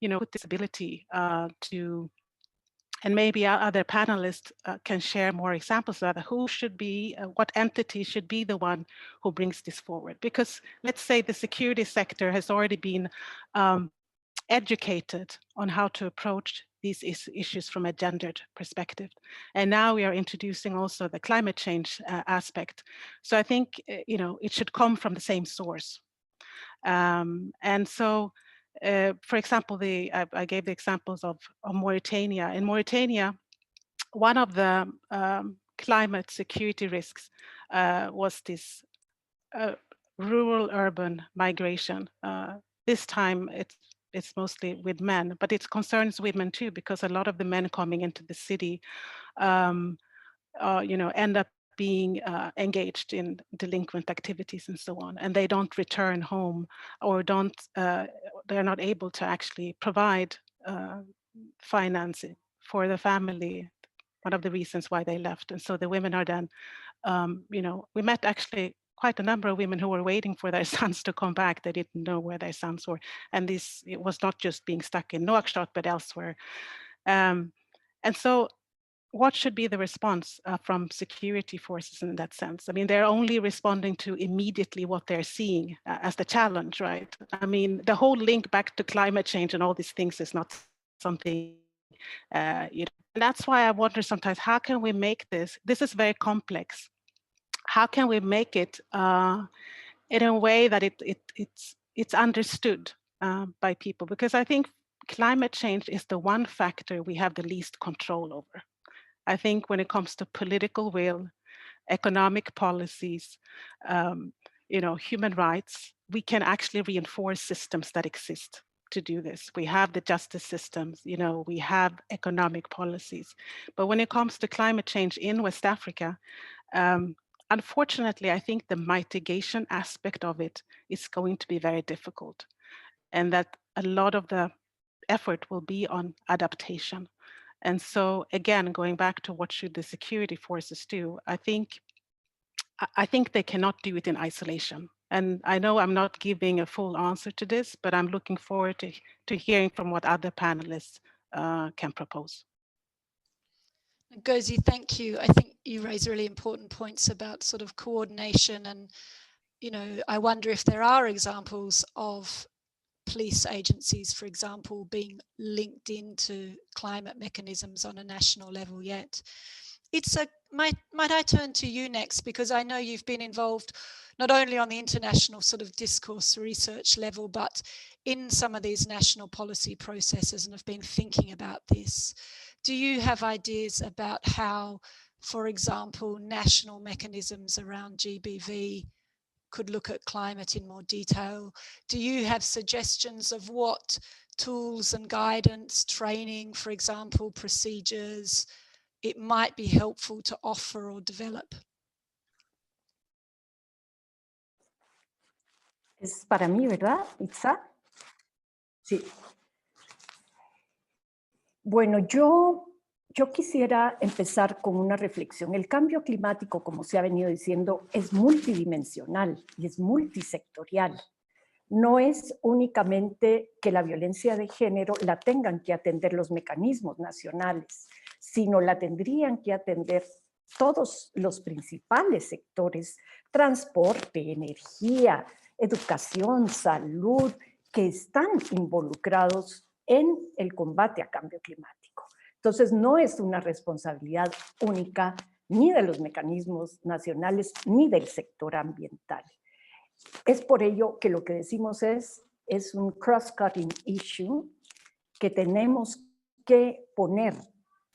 S4: with this ability to And maybe our other panelists can share more examples of that. Who should be, what entity should be the one who brings this forward? Because let's say the security sector has already been educated on how to approach these issues from a gendered perspective. And now we are introducing also the climate change aspect. So I think, it should come from the same source. And so, for example, I gave the examples of Mauritania. In Mauritania, one of the climate security risks was this rural-urban migration. This time it's mostly with men, but it concerns women too, because a lot of the men coming into the city, end up being engaged in delinquent activities and so on, and they don't return home, or they're not able to actually provide financing for the family, one of the reasons why they left. And so the women are then, we met actually quite a number of women who were waiting for their sons to come back. They didn't know where their sons were. And it was not just being stuck in Nouakchott, but elsewhere. And so what should be the response from security forces in that sense? I mean, they're only responding to immediately what they're seeing as the challenge, right? I mean, the whole link back to climate change and all these things is not something, and that's why I wonder sometimes, how can we make this is very complex. How can we make it in a way that it's understood by people? Because I think climate change is the one factor we have the least control over. I think when it comes to political will, economic policies, human rights, we can actually reinforce systems that exist to do this. We have the justice systems, we have economic policies. But when it comes to climate change in West Africa, unfortunately, I think the mitigation aspect of it is going to be very difficult, and that a lot of the effort will be on adaptation. And so again, going back to what should the security forces do, I think they cannot do it in isolation. And I know I'm not giving a full answer to this, but I'm looking forward to hearing from what other panelists can propose.
S3: Ngozi, thank you. I think you raise really important points about sort of coordination, and I wonder if there are examples of police agencies, for example, being linked into climate mechanisms on a national level yet. Might I turn to you next, because I know you've been involved not only on the international sort of discourse research level, but in some of these national policy processes, and have been thinking about this. Do you have ideas about how, for example, national mechanisms around GBV could look at climate in more detail? Do you have suggestions of what tools and guidance, training, for example, procedures, it might be helpful to offer or develop?
S7: Es para mí, ¿verdad, Itzá? Sí. Bueno, yo quisiera empezar con una reflexión. El cambio climático, como se ha venido diciendo, es multidimensional y es multisectorial. No es únicamente que la violencia de género la tengan que atender los mecanismos nacionales, sino la tendrían que atender todos los principales sectores: transporte, energía, educación, salud, que están involucrados en el combate a cambio climático. Entonces, no es una responsabilidad única ni de los mecanismos nacionales ni del sector ambiental. Es por ello que lo que decimos es un cross-cutting issue que tenemos que poner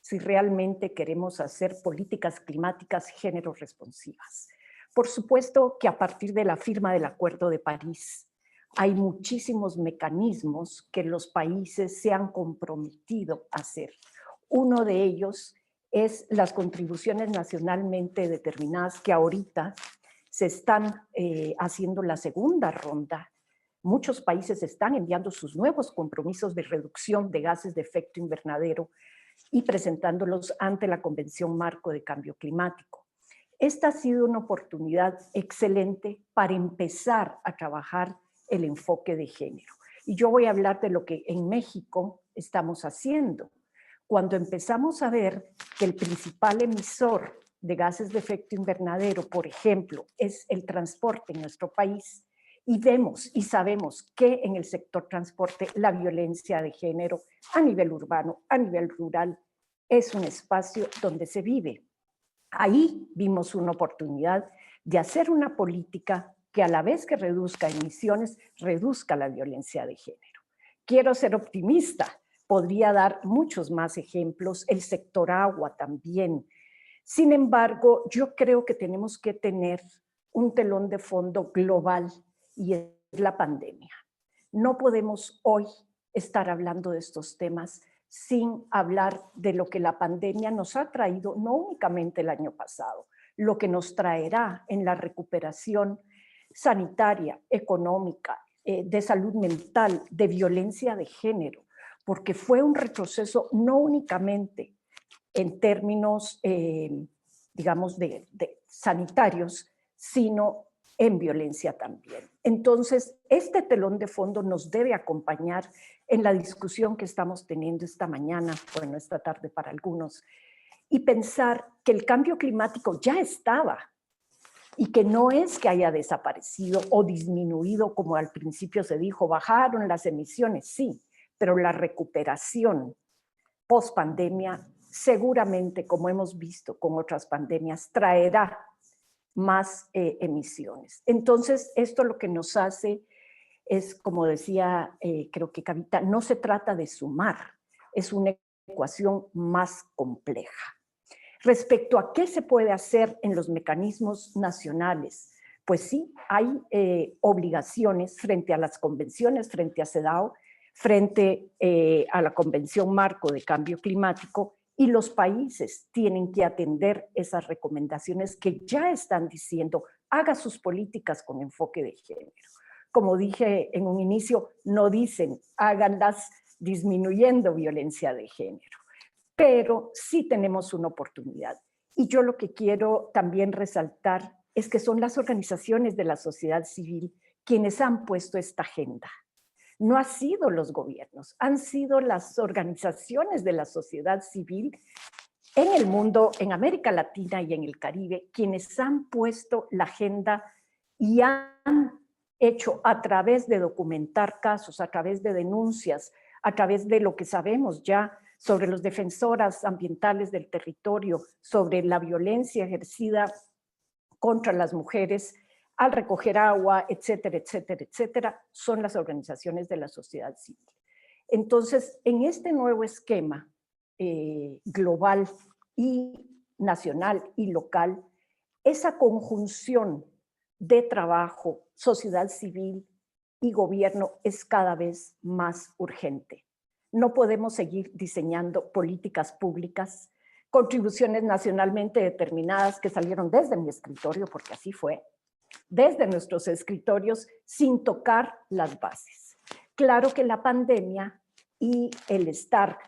S7: si realmente queremos hacer políticas climáticas género responsivas. Por supuesto que a partir de la firma del Acuerdo de París hay muchísimos mecanismos que los países se han comprometido a hacer. Uno de ellos es las contribuciones nacionalmente determinadas, que ahorita se están haciendo la segunda ronda. Muchos países están enviando sus nuevos compromisos de reducción de gases de efecto invernadero y presentándolos ante la Convención Marco de Cambio Climático. Esta ha sido una oportunidad excelente para empezar a trabajar el enfoque de género. Y yo voy a hablar de lo que en México estamos haciendo. Cuando empezamos a ver que el principal emisor de gases de efecto invernadero, por ejemplo, es el transporte en nuestro país, y vemos y sabemos que en el sector transporte la violencia de género a nivel urbano, a nivel rural, es un espacio donde se vive. Ahí vimos una oportunidad de hacer una política que a la vez que reduzca emisiones, reduzca la violencia de género. Quiero ser optimista, podría dar muchos más ejemplos, el sector agua también. Sin embargo, yo creo que tenemos que tener un telón de fondo global y es la pandemia. No podemos hoy estar hablando de estos temas sin hablar de lo que la pandemia nos ha traído, no únicamente el año pasado, lo que nos traerá en la recuperación sanitaria, económica, de salud mental, de violencia de género, porque fue un retroceso no únicamente en términos, digamos, de sanitarios, sino en violencia también. Entonces, este telón de fondo nos debe acompañar en la discusión que estamos teniendo esta mañana, bueno, esta tarde para algunos, y pensar que el cambio climático ya estaba y que no es que haya desaparecido o disminuido como al principio se dijo, bajaron las emisiones, sí, pero la recuperación post pandemia seguramente, como hemos visto con otras pandemias, traerá más emisiones. Entonces, esto lo que nos hace es, como decía, creo que Kavita, no se trata de sumar, es una ecuación más compleja. Respecto a qué se puede hacer en los mecanismos nacionales, pues sí, hay obligaciones frente a las convenciones, frente a CEDAW, frente a la Convención Marco de Cambio Climático, y los países tienen que atender esas recomendaciones que ya están diciendo, haga sus políticas con enfoque de género. Como dije en un inicio, no dicen, háganlas disminuyendo violencia de género, pero sí tenemos una oportunidad. Y yo lo que quiero también resaltar es que son las organizaciones de la sociedad civil quienes han puesto esta agenda. No han sido los gobiernos, han sido las organizaciones de la sociedad civil en el mundo, en América Latina y en el Caribe, quienes han puesto la agenda y han hecho a través de documentar casos, a través de denuncias, a través de lo que sabemos ya sobre los defensoras ambientales del territorio, sobre la violencia ejercida contra las mujeres al recoger agua, etcétera, etcétera, etcétera, son las organizaciones de la sociedad civil. Entonces, en este nuevo esquema global y nacional y local, esa conjunción de trabajo, sociedad civil y gobierno es cada vez más urgente. No podemos seguir diseñando políticas públicas, contribuciones nacionalmente determinadas que salieron desde mi escritorio, porque así fue, desde nuestros escritorios, sin tocar las bases. Claro que la pandemia y el estar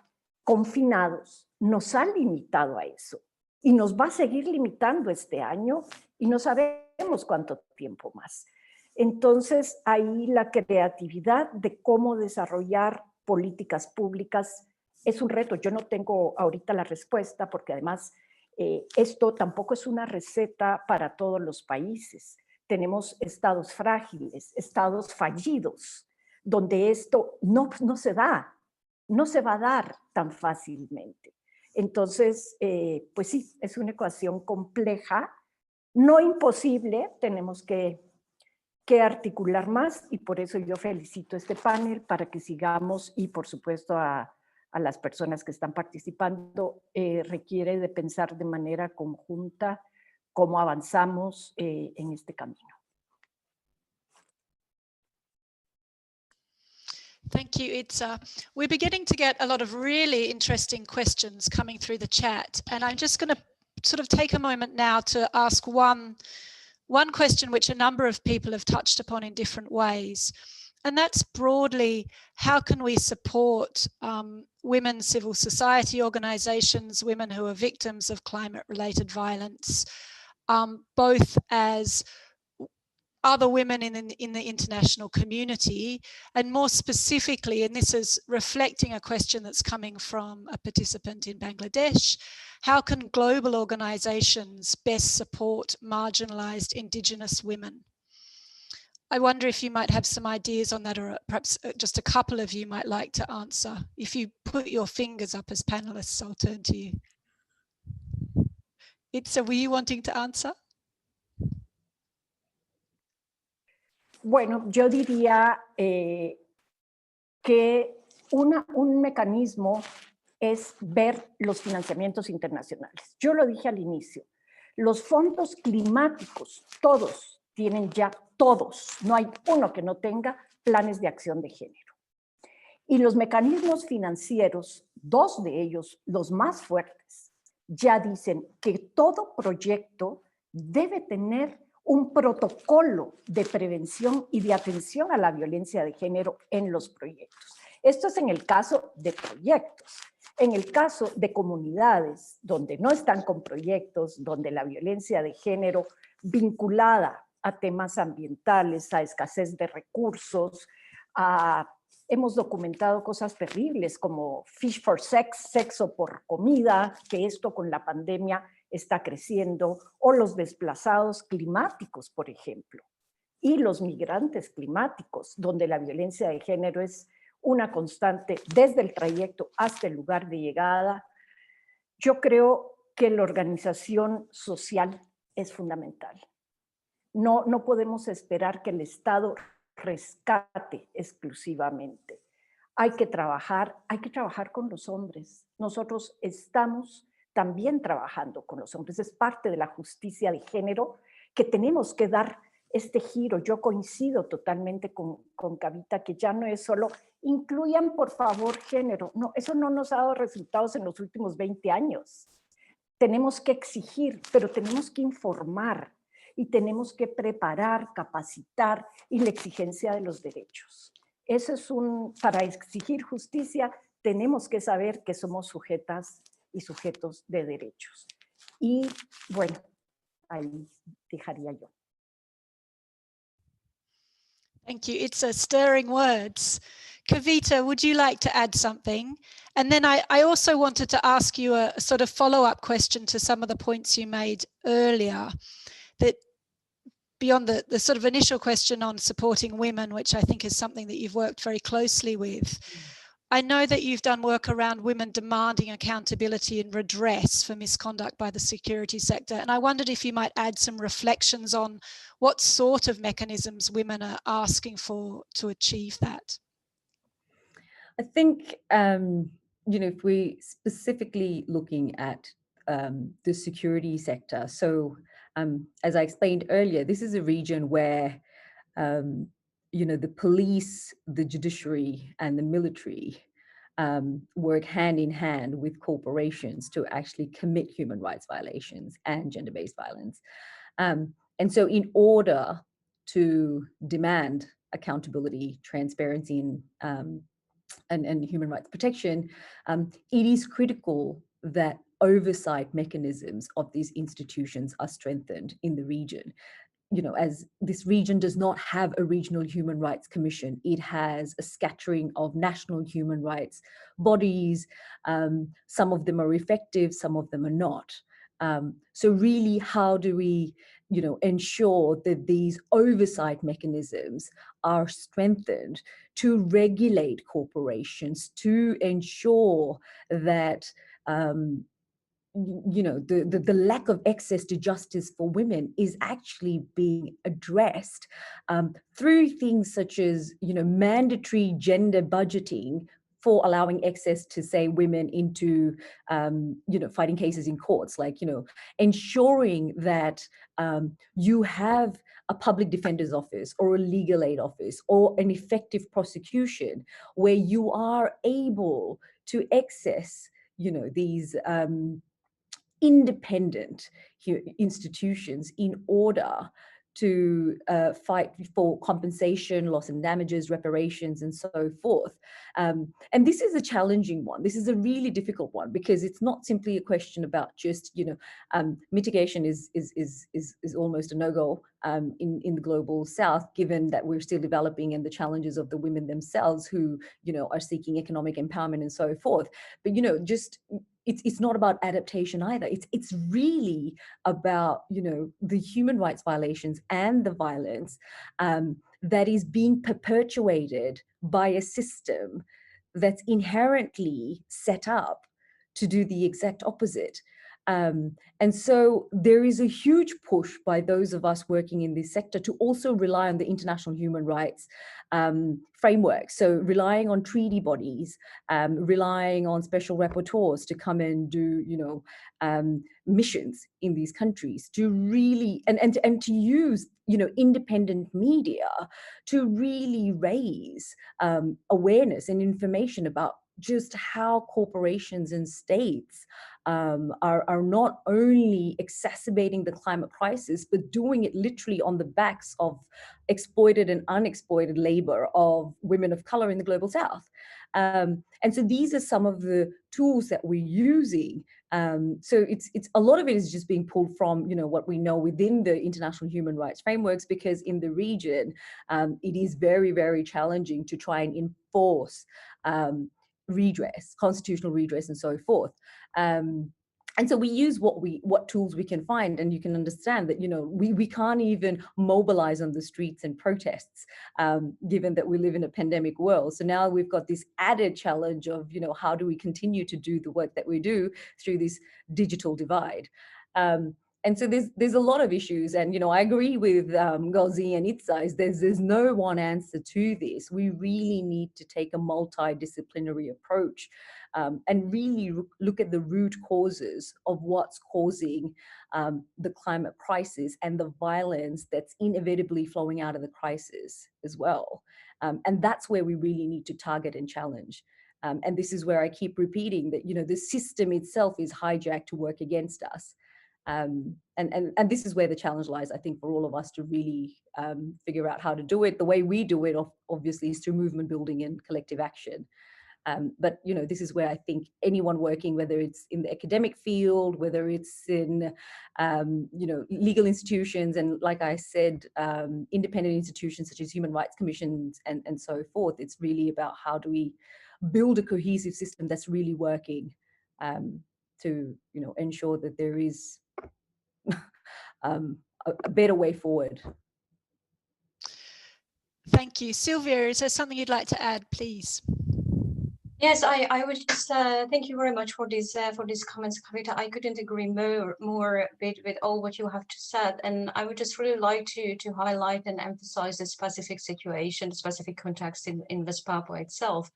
S7: confinados nos ha limitado a eso y nos va a seguir limitando este año y no sabemos cuánto tiempo más. Entonces, ahí la creatividad de cómo desarrollar políticas públicas es un reto. Yo no tengo ahorita la respuesta porque además esto tampoco es una receta para todos los países. Tenemos estados frágiles, estados fallidos, donde esto no se da, no se va a dar tan fácilmente. Entonces, pues sí, es una ecuación compleja, no imposible, tenemos que articular más y por eso yo felicito este panel para que sigamos y por supuesto a las personas que están participando, requiere de pensar de manera conjunta cómo avanzamos en este camino.
S3: Thank you, Itzá. We're beginning to get a lot of really interesting questions coming through the chat, and I'm just going to sort of take a moment now to ask one question which a number of people have touched upon in different ways, and that's broadly, how can we support women civil society organizations, women who are victims of climate-related violence, both as other women in the international community, and more specifically, and this is reflecting a question that's coming from a participant in Bangladesh, how can global organizations best support marginalized Indigenous women? I wonder if you might have some ideas on that, or perhaps just a couple of you might like to answer. If you put your fingers up as panelists, I'll turn to you. Itzá, were you wanting to answer?
S7: Bueno, yo diría que un mecanismo es ver los financiamientos internacionales. Yo lo dije al inicio, los fondos climáticos, todos tienen ya, todos, no hay uno que no tenga planes de acción de género. Y los mecanismos financieros, dos de ellos, los más fuertes, ya dicen que todo proyecto debe tener un protocolo de prevención y de atención a la violencia de género en los proyectos. Esto es en el caso de proyectos. En el caso de comunidades donde no están con proyectos, donde la violencia de género vinculada a temas ambientales, a escasez de recursos, hemos documentado cosas terribles como fish for sex, sexo por comida, que esto con la pandemia está creciendo, o los desplazados climáticos, por ejemplo, y los migrantes climáticos, donde la violencia de género es una constante desde el trayecto hasta el lugar de llegada. Yo creo que la organización social es fundamental. No podemos esperar que el Estado rescate exclusivamente. Hay que trabajar con los hombres. Nosotros estamos también trabajando con los hombres. Es parte de la justicia de género que tenemos que dar este giro. Yo coincido totalmente con Kavita, que ya no es solo incluyan por favor género. No, eso no nos ha dado resultados en los últimos 20 años. Tenemos que exigir, pero tenemos que informar y tenemos que preparar, capacitar y la exigencia de los derechos. Eso es para exigir justicia tenemos que saber que somos sujetas y sujetos de derechos. Y bueno, ahí dejaría yo.
S3: Thank you. It's stirring words. Kavita, would you like to add something? And then I also wanted to ask you a sort of follow-up question to some of the points you made earlier, that beyond the sort of initial question on supporting women, which I think is something that you've worked very closely with. I know that you've done work around women demanding accountability and redress for misconduct by the security sector. And I wondered if you might add some reflections on what sort of mechanisms women are asking for to achieve that.
S6: I think, if we're specifically looking at the security sector, so as I explained earlier, this is a region where the police, the judiciary, and the military work hand in hand with corporations to actually commit human rights violations and gender-based violence. And so in order to demand accountability, transparency, and human rights protection, it is critical that oversight mechanisms of these institutions are strengthened in the region. As this region does not have a regional human rights commission, it has a scattering of national human rights bodies. Some of them are effective, some of them are not. So really, how do we, ensure that these oversight mechanisms are strengthened to regulate corporations, to ensure that the lack of access to justice for women is actually being addressed through things such as, mandatory gender budgeting for allowing access to, say, women into, fighting cases in courts, like, ensuring that you have a public defender's office or a legal aid office or an effective prosecution where you are able to access, these independent institutions in order to fight for compensation, loss and damages, reparations, and so forth. And this is a challenging one. This is a really difficult one because it's not simply a question about just, mitigation is almost a no-go in the global South, given that we're still developing and the challenges of the women themselves who, are seeking economic empowerment and so forth. But, it's not about adaptation either. It's really about, the human rights violations and the violence that is being perpetuated by a system that's inherently set up to do the exact opposite. And so there is a huge push by those of us working in this sector to also rely on the international human rights framework. So relying on treaty bodies, relying on special rapporteurs to come and do, missions in these countries to really, and to use, independent media to really raise awareness and information about just how corporations and states are not only exacerbating the climate crisis, but doing it literally on the backs of exploited and unexploited labor of women of color in the global South. And so these are some of the tools that we're using. So it's a lot of it is just being pulled from, what we know within the international human rights frameworks, because in the region, it is very, very challenging to try and enforce redress, constitutional redress, and so forth. And so we use what tools we can find, and you can understand that, we can't even mobilize on the streets and protests, given that we live in a pandemic world. So now we've got this added challenge of, how do we continue to do the work that we do through this digital divide? And so there's a lot of issues, and I agree with Ngozi and Itzá. There's no one answer to this. We really need to take a multidisciplinary approach and really look at the root causes of what's causing the climate crisis and the violence that's inevitably flowing out of the crisis as well. And that's where we really need to target and challenge. And this is where I keep repeating that, the system itself is hijacked to work against us. And this is where the challenge lies, I think, for all of us to really figure out how to do it. The way we do it, obviously, is through movement building and collective action. But, this is where I think anyone working, whether it's in the academic field, whether it's in, legal institutions, and like I said, independent institutions such as human rights commissions and so forth, it's really about how do we build a cohesive system that's really working to, ensure that there is a better way forward.
S3: Thank you. Szilvia, is there something you'd like to add, please?
S5: Yes, I would just thank you very much for these comments, Kavita. I couldn't agree more with all what you have said, and I would just really like to highlight and emphasize the specific situation, the specific context in West Papua itself,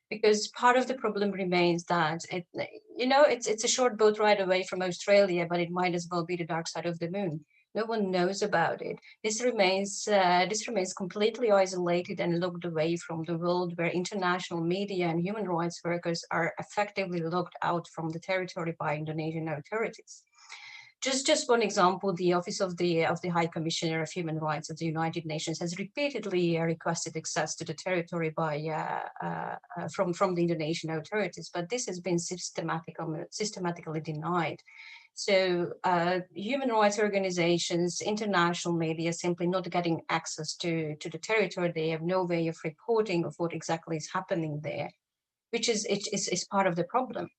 S5: because part of the problem remains that it's a short boat ride away from Australia, but it might as well be the dark side of the moon. No one knows about it. This remains completely isolated and locked away from the world, where international media and human rights workers are effectively locked out from the territory by Indonesian authorities. Just one example: the Office of the High Commissioner of Human Rights of the United Nations has repeatedly requested access to the territory from the Indonesian authorities, but this has been systematically denied. So human rights organizations, international media, simply not getting access to the territory. They have no way of reporting of what exactly is happening there, which is part of the problem.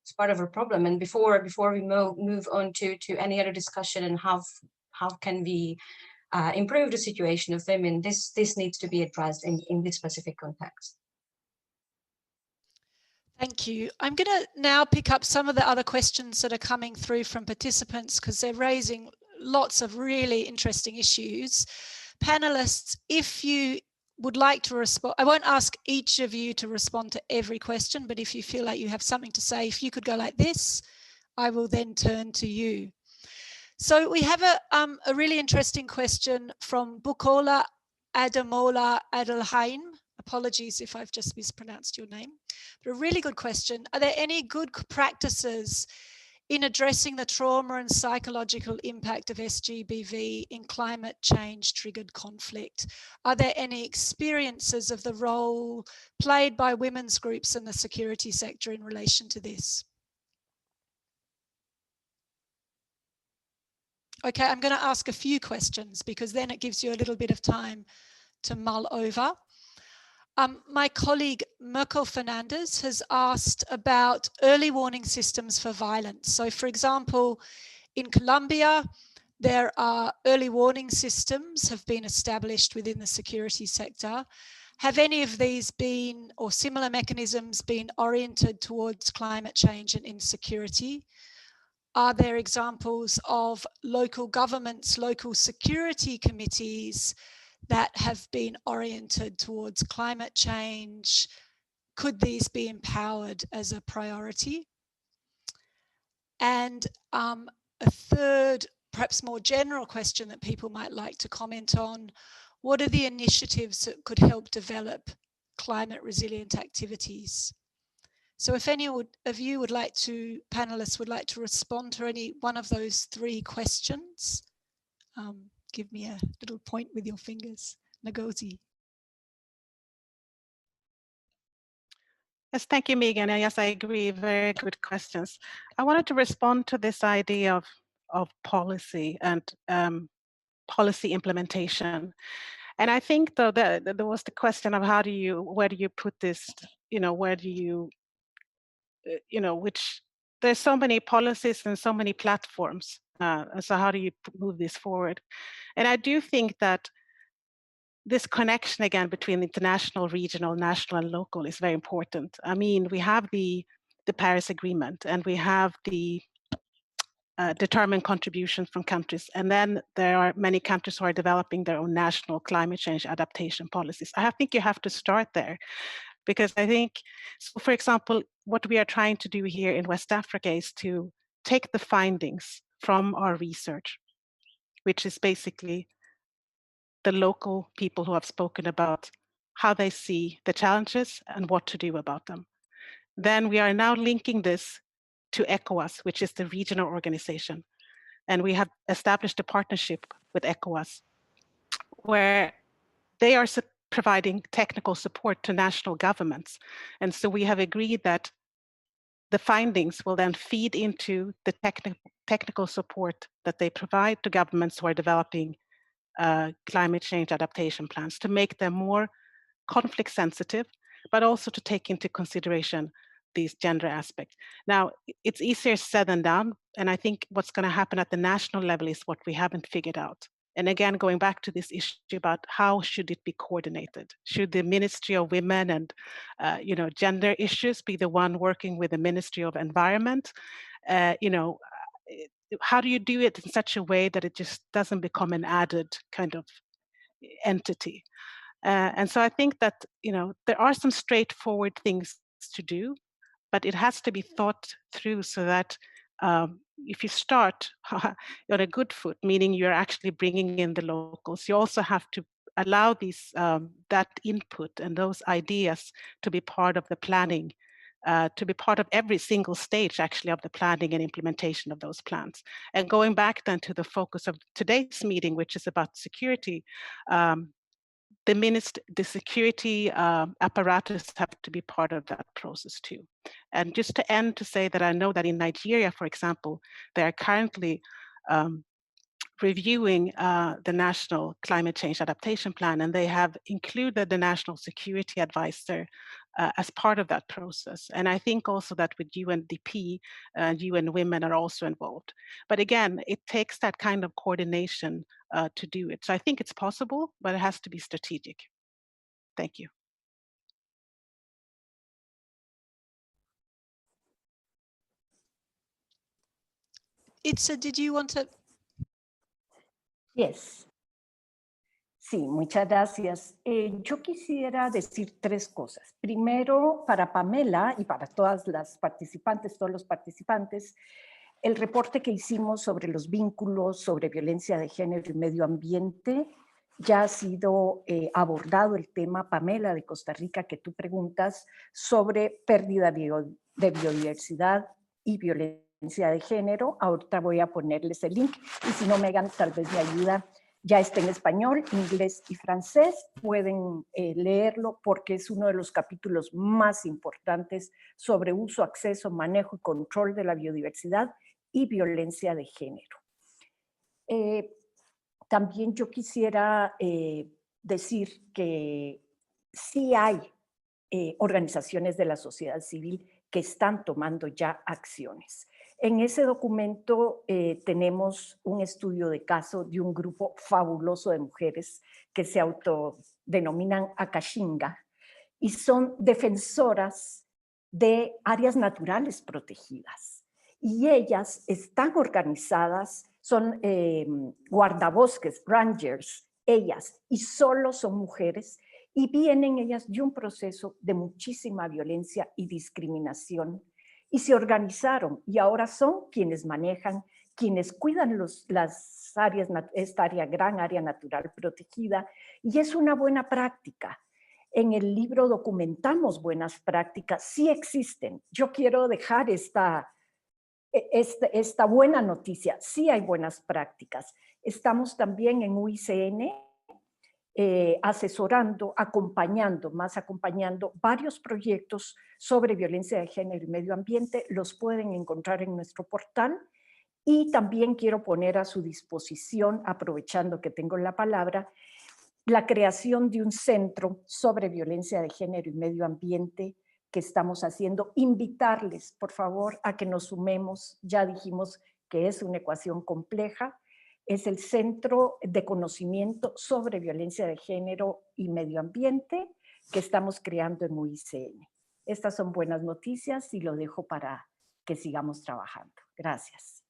S5: It's part of a problem. And before we move on to any other discussion and how can we improve the situation of women, this needs to be addressed in this specific context.
S3: Thank you. I'm going to now pick up some of the other questions that are coming through from participants, because they're raising lots of really interesting issues. Panelists, if you would like to respond, I won't ask each of you to respond to every question, but if you feel like you have something to say, if you could go like this, I will then turn to you. So we have a really interesting question from Bukola Adamola Adelheim. Apologies if I've just mispronounced your name, but a really good question. Are there any good practices in addressing the trauma and psychological impact of SGBV in climate change triggered conflict? Are there any experiences of the role played by women's groups in the security sector in relation to this? Okay, I'm going to ask a few questions because then it gives you a little bit of time to mull over. My colleague Merkel Fernandez has asked about early warning systems for violence. So for example, in Colombia, there are early warning systems have been established within the security sector. Have any of these been, or similar mechanisms, been oriented towards climate change and insecurity? Are there examples of local governments, local security committees that have been oriented towards climate change? Could these be empowered as a priority? And a third, perhaps more general question that people might like to comment on, what are the initiatives that could help develop climate resilient activities? So if any of you would like to, panelists would like to respond to any one of those three questions, give me a little point with your fingers. Ngozi.
S4: Yes, thank you, Megan. And yes, I agree. Very good questions. I wanted to respond to this idea of policy and policy implementation. And I think, though, that there was the question of where do you put this, where do you, there's so many policies and so many platforms. So how do you move this forward? And I do think that this connection again between international, regional, national, and local is very important. I mean, we have the Paris Agreement, and we have the determined contributions from countries. And then there are many countries who are developing their own national climate change adaptation policies. I think you have to start there, because I think, so for example, what we are trying to do here in West Africa is to take the findings from our research, which is basically the local people who have spoken about how they see the challenges and what to do about them. Then we are now linking this to ECOWAS, which is the regional organization. And we have established a partnership with ECOWAS where they are providing technical support to national governments. And so we have agreed that the findings will then feed into the technical support that they provide to governments who are developing climate change adaptation plans, to make them more conflict sensitive, but also to take into consideration these gender aspects. Now, it's easier said than done, and I think what's going to happen at the national level is what we haven't figured out. And again, going back to this issue about how should it be coordinated? Should the Ministry of Women and gender issues be the one working with the Ministry of Environment? How do you do it in such a way that it just doesn't become an added kind of entity? And so I think that there are some straightforward things to do, but it has to be thought through so that if you start on a good foot, meaning you're actually bringing in the locals, you also have to allow these that input and those ideas to be part of the planning, to be part of every single stage actually of the planning and implementation of those plans. And going back then to the focus of today's meeting, which is about security, the security apparatus have to be part of that process too. And just to end to say that I know that in Nigeria, for example, they are currently reviewing the National Climate Change Adaptation Plan, and they have included the National Security Advisor as part of that process. And I think also that with UNDP and UN Women are also involved. But again, it takes that kind of coordination to do it. So I think it's possible, but it has to be strategic. Thank you.
S3: Itzá, did you want to?
S7: Yes. Sí, muchas gracias. Yo quisiera decir tres cosas. Primero, para Pamela y para todas las participantes, todos los participantes, el reporte que hicimos sobre los vínculos sobre violencia de género y medio ambiente ya ha sido abordado el tema, Pamela, de Costa Rica, que tú preguntas sobre pérdida de biodiversidad y violencia violencia de género. Ahorita voy a ponerles el link y si no, Megan tal vez me ayuda. Ya está en español, inglés y francés. Pueden leerlo porque es uno de los capítulos más importantes sobre uso, acceso, manejo y control de la biodiversidad y violencia de género. También yo quisiera decir que sí hay organizaciones de la sociedad civil que están tomando ya acciones. En ese documento tenemos un estudio de caso de un grupo fabuloso de mujeres que se autodenominan Akashinga y son defensoras de áreas naturales protegidas. Y ellas están organizadas, son guardabosques, rangers, ellas, y solo son mujeres, y vienen ellas de un proceso de muchísima violencia y discriminación, y se organizaron, y ahora son quienes manejan, quienes cuidan las áreas, esta área, gran área natural protegida, y es una buena práctica. En el libro documentamos buenas prácticas, sí existen. Yo quiero dejar esta buena noticia, sí hay buenas prácticas. Estamos también en UICN asesorando, acompañando varios proyectos sobre violencia de género y medio ambiente. Los pueden encontrar en nuestro portal. Y también quiero poner a su disposición, aprovechando que tengo la palabra, la creación de un centro sobre violencia de género y medio ambiente que estamos haciendo. Invitarles, por favor, a que nos sumemos. Ya dijimos que es una ecuación compleja. Es el Centro de Conocimiento sobre Violencia de Género y Medio Ambiente que estamos creando en UICN. Estas son buenas noticias y lo dejo para que sigamos trabajando. Gracias.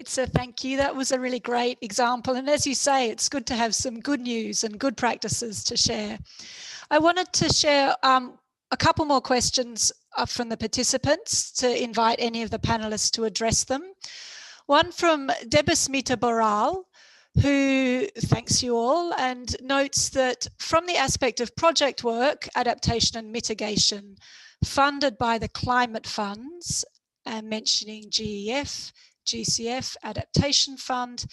S3: Itzá, thank you. That was a really great example. And as you say, it's good to have some good news and good practices to share. I wanted to share a couple more questions from the participants to invite any of the panelists to address them. One from Debasmita Boral, who thanks you all and notes that from the aspect of project work, adaptation and mitigation funded by the climate funds, and mentioning GEF, GCF, Adaptation Fund,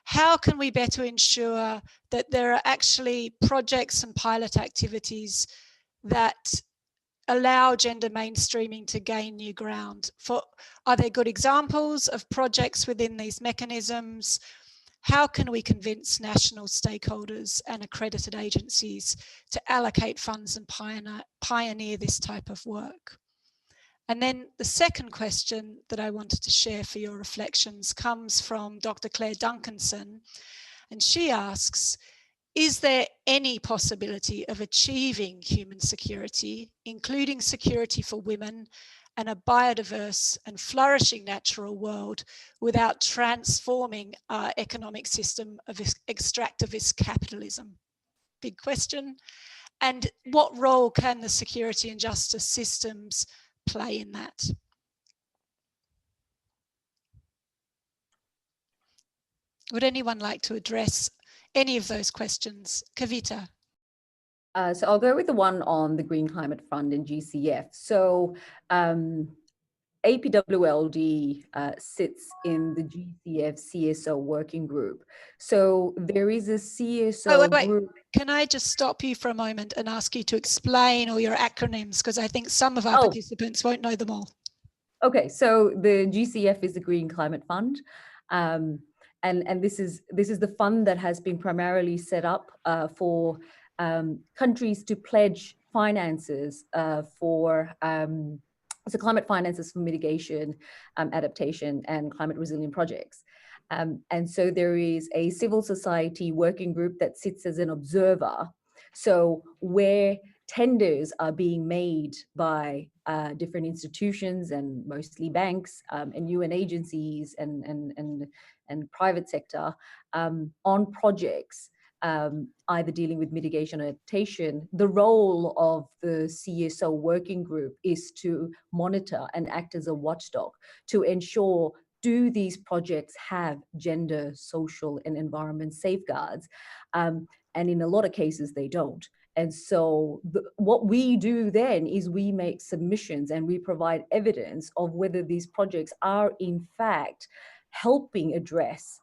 S3: how can we better ensure that there are actually projects and pilot activities that allow gender mainstreaming to gain new ground? Are there good examples of projects within these mechanisms? How can we convince national stakeholders and accredited agencies to allocate funds and pioneer this type of work? And then the second question that I wanted to share for your reflections comes from Dr. Claire Duncanson, and she asks, is there any possibility of achieving human security, including security for women and a biodiverse and flourishing natural world, without transforming our economic system of extractivist capitalism? Big question. And what role can the security and justice systems play in that? Would anyone like to address any of those questions? Kavita.
S6: So I'll go with the one on the Green Climate Fund and GCF. So APWLD sits in the GCF CSO working group. So there is a CSO group.
S3: Can I just stop you for a moment and ask you to explain all your acronyms, because I think some of our participants won't know them all.
S6: Okay, so the GCF is the Green Climate Fund. And this is the fund that has been primarily set up for countries to pledge finances for climate finances for mitigation, adaptation, and climate resilient projects. And so there is a civil society working group that sits as an observer. So where tenders are being made by different institutions and mostly banks and UN agencies and private sector on projects, either dealing with mitigation or adaptation, the role of the CSO working group is to monitor and act as a watchdog to ensure, do these projects have gender, social, and environment safeguards? And in a lot of cases, they don't. And so what we do then is we make submissions and we provide evidence of whether these projects are in fact helping address,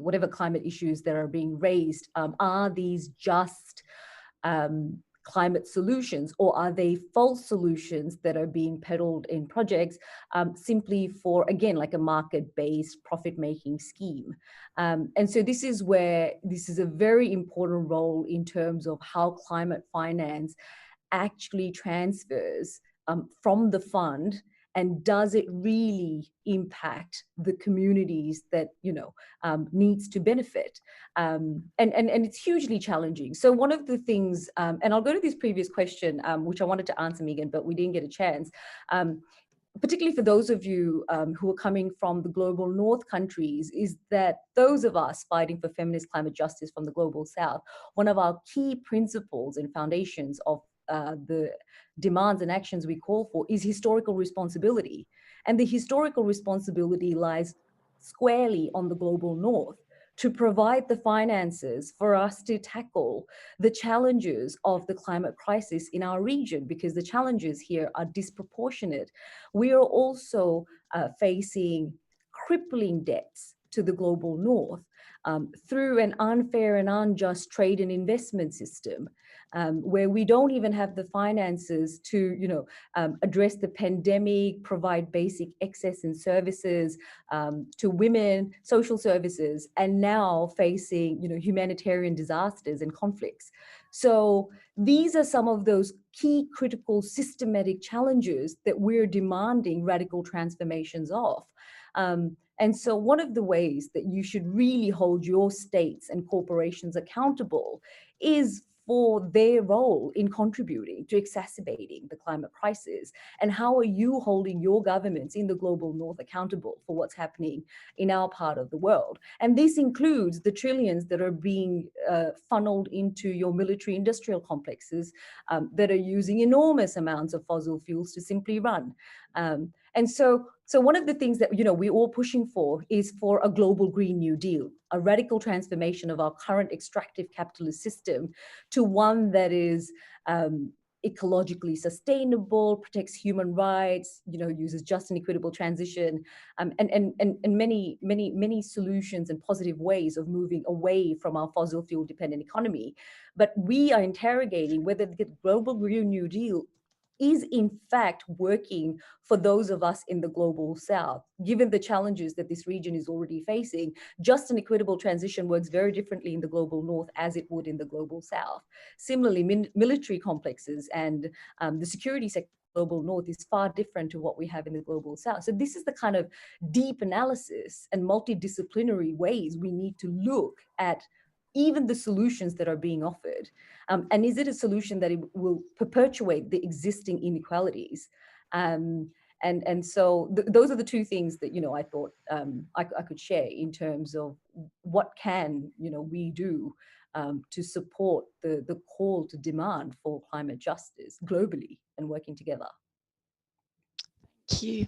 S6: whatever climate issues that are being raised. Are these just climate solutions, or are they false solutions that are being peddled in projects simply for, again, like a market-based profit-making scheme? And so this is where this is a very important role in terms of how climate finance actually transfers from the fund, and does it really impact the communities that needs to benefit? And it's hugely challenging. So one of the things, and I'll go to this previous question, which I wanted to answer, Megan, but we didn't get a chance. Particularly for those of you who are coming from the global north countries, is that those of us fighting for feminist climate justice from the global south, one of our key principles and foundations of the demands and actions we call for is historical responsibility. And the historical responsibility lies squarely on the global north to provide the finances for us to tackle the challenges of the climate crisis in our region, because the challenges here are disproportionate. We are also facing crippling debts to the global north through an unfair and unjust trade and investment system, where we don't even have the finances to, address the pandemic, provide basic access and services to women, social services, and now facing, humanitarian disasters and conflicts. So these are some of those key critical systematic challenges that we're demanding radical transformations of. And so one of the ways that you should really hold your states and corporations accountable is for their role in contributing to exacerbating the climate crisis. And how are you holding your governments in the global north accountable for what's happening in our part of the world? And this includes the trillions that are being funneled into your military industrial complexes that are using enormous amounts of fossil fuels to simply run. And so one of the things that we're all pushing for is for a global Green New Deal, a radical transformation of our current extractive capitalist system to one that is ecologically sustainable, protects human rights, uses just and equitable transition, and many solutions and positive ways of moving away from our fossil fuel dependent economy. But we are interrogating whether the global Green New Deal is in fact working for those of us in the global south, given the challenges that this region is already facing. Just and equitable transition works very differently in the global north as it would in the global south. Similarly, military complexes and the security sector global north is far different to what we have in the global south. So this is the kind of deep analysis and multidisciplinary ways we need to look at even the solutions that are being offered. And is it a solution that it will perpetuate the existing inequalities? And so those are the two things that, I thought I could share in terms of what can, we do to support the call to demand for climate justice globally and working together.
S3: Thank you.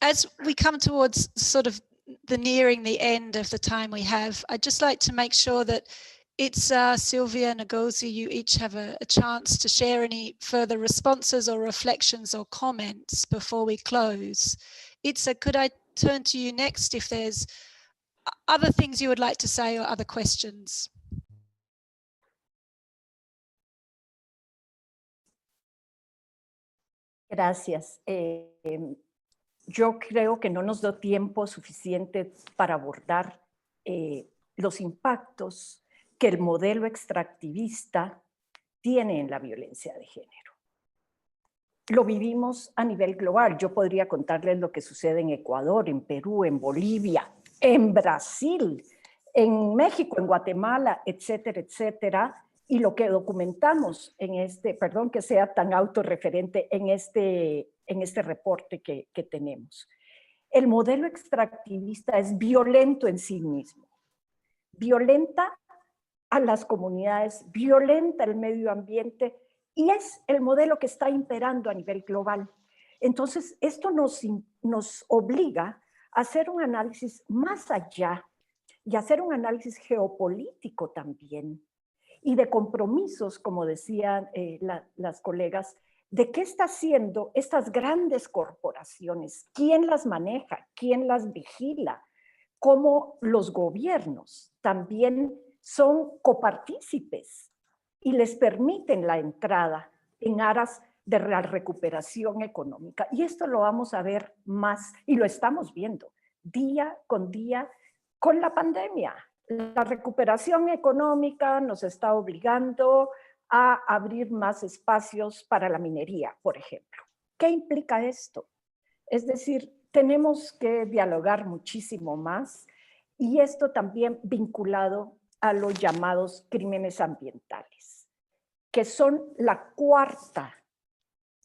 S3: As we come towards sort of nearing the end of the time we have, I'd just like to make sure that Itzá, Szilvia, Ngozi, you each have a chance to share any further responses or reflections or comments before we close. Itzá, could I turn to you next if there's other things you would like to say or other questions?
S7: Gracias. Yo creo que no nos dio tiempo suficiente para abordar los impactos que el modelo extractivista tiene en la violencia de género. Lo vivimos a nivel global. Yo podría contarles lo que sucede en Ecuador, en Perú, en Bolivia, en Brasil, en México, en Guatemala, etcétera, etcétera. Y lo que documentamos en perdón que sea tan autorreferente en este reporte que tenemos. El modelo extractivista es violento en sí mismo. Violenta a las comunidades, violenta el medio ambiente y es el modelo que está imperando a nivel global. Entonces, esto nos obliga a hacer un análisis más allá y hacer un análisis geopolítico también y de compromisos, como decían las colegas, de qué está haciendo estas grandes corporaciones, quién las maneja, quién las vigila, cómo los gobiernos también son copartícipes y les permiten la entrada en aras de la recuperación económica. Y esto lo vamos a ver más, y lo estamos viendo día con la pandemia. La recuperación económica nos está obligando a abrir más espacios para la minería, por ejemplo. ¿Qué implica esto? Es decir, tenemos que dialogar muchísimo más, y esto también vinculado a los llamados crímenes ambientales, que son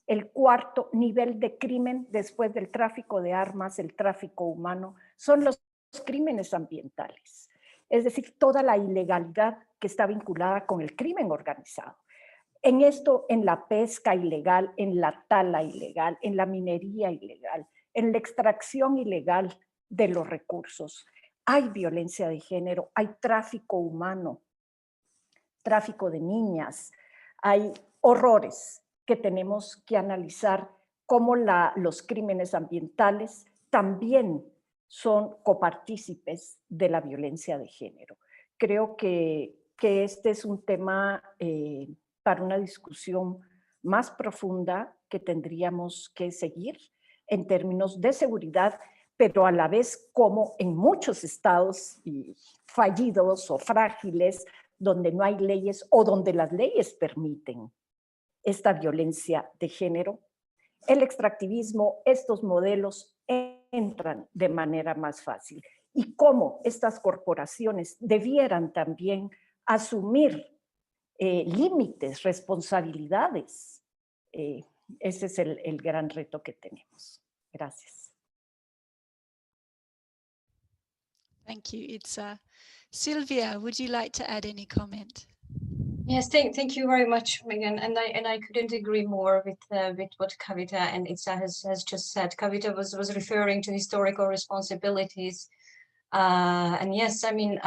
S7: el cuarto nivel de crimen después del tráfico de armas, el tráfico humano, son los crímenes ambientales. Es decir, toda la ilegalidad que está vinculada con el crimen organizado. En esto, en la pesca ilegal, en la tala ilegal, en la minería ilegal, en la extracción ilegal de los recursos, hay violencia de género, hay tráfico humano, tráfico de niñas, hay horrores que tenemos que analizar, cómo los crímenes ambientales también son copartícipes de la violencia de género. Creo que este es un tema para una discusión más profunda que tendríamos que seguir en términos de seguridad, pero a la vez como en muchos estados fallidos o frágiles, donde no hay leyes o donde las leyes permiten esta violencia de género, el extractivismo, estos modelos entran de manera más fácil. Y cómo estas corporaciones debieran también asumir límites, responsabilidades. Ese es el gran reto que tenemos. Gracias.
S3: Thank you, Itzá. Szilvia, would you like to add any comment?
S5: Yes, thank you very much, Megan. And I couldn't agree more with what Kavita and Itzá has just said. Kavita was referring to historical responsibilities. And yes, I mean,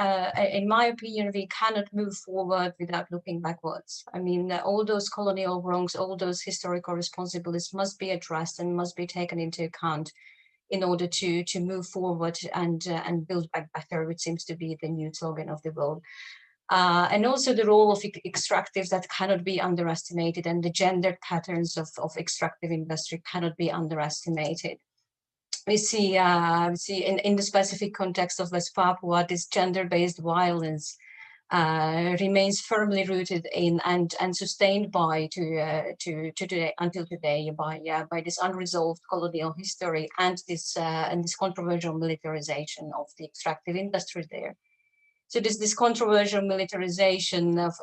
S5: in my opinion, we cannot move forward without looking backwards. I mean, all those colonial wrongs, all those historical responsibilities must be addressed and must be taken into account in order to move forward and build back better, which seems to be the new slogan of the world. And also the role of extractives that cannot be underestimated, and the gendered patterns of extractive industry cannot be underestimated. We see in the specific context of West Papua, this gender-based violence remains firmly rooted in and sustained by today until today by this unresolved colonial history and this controversial militarization of the extractive industry there. So this controversial militarization of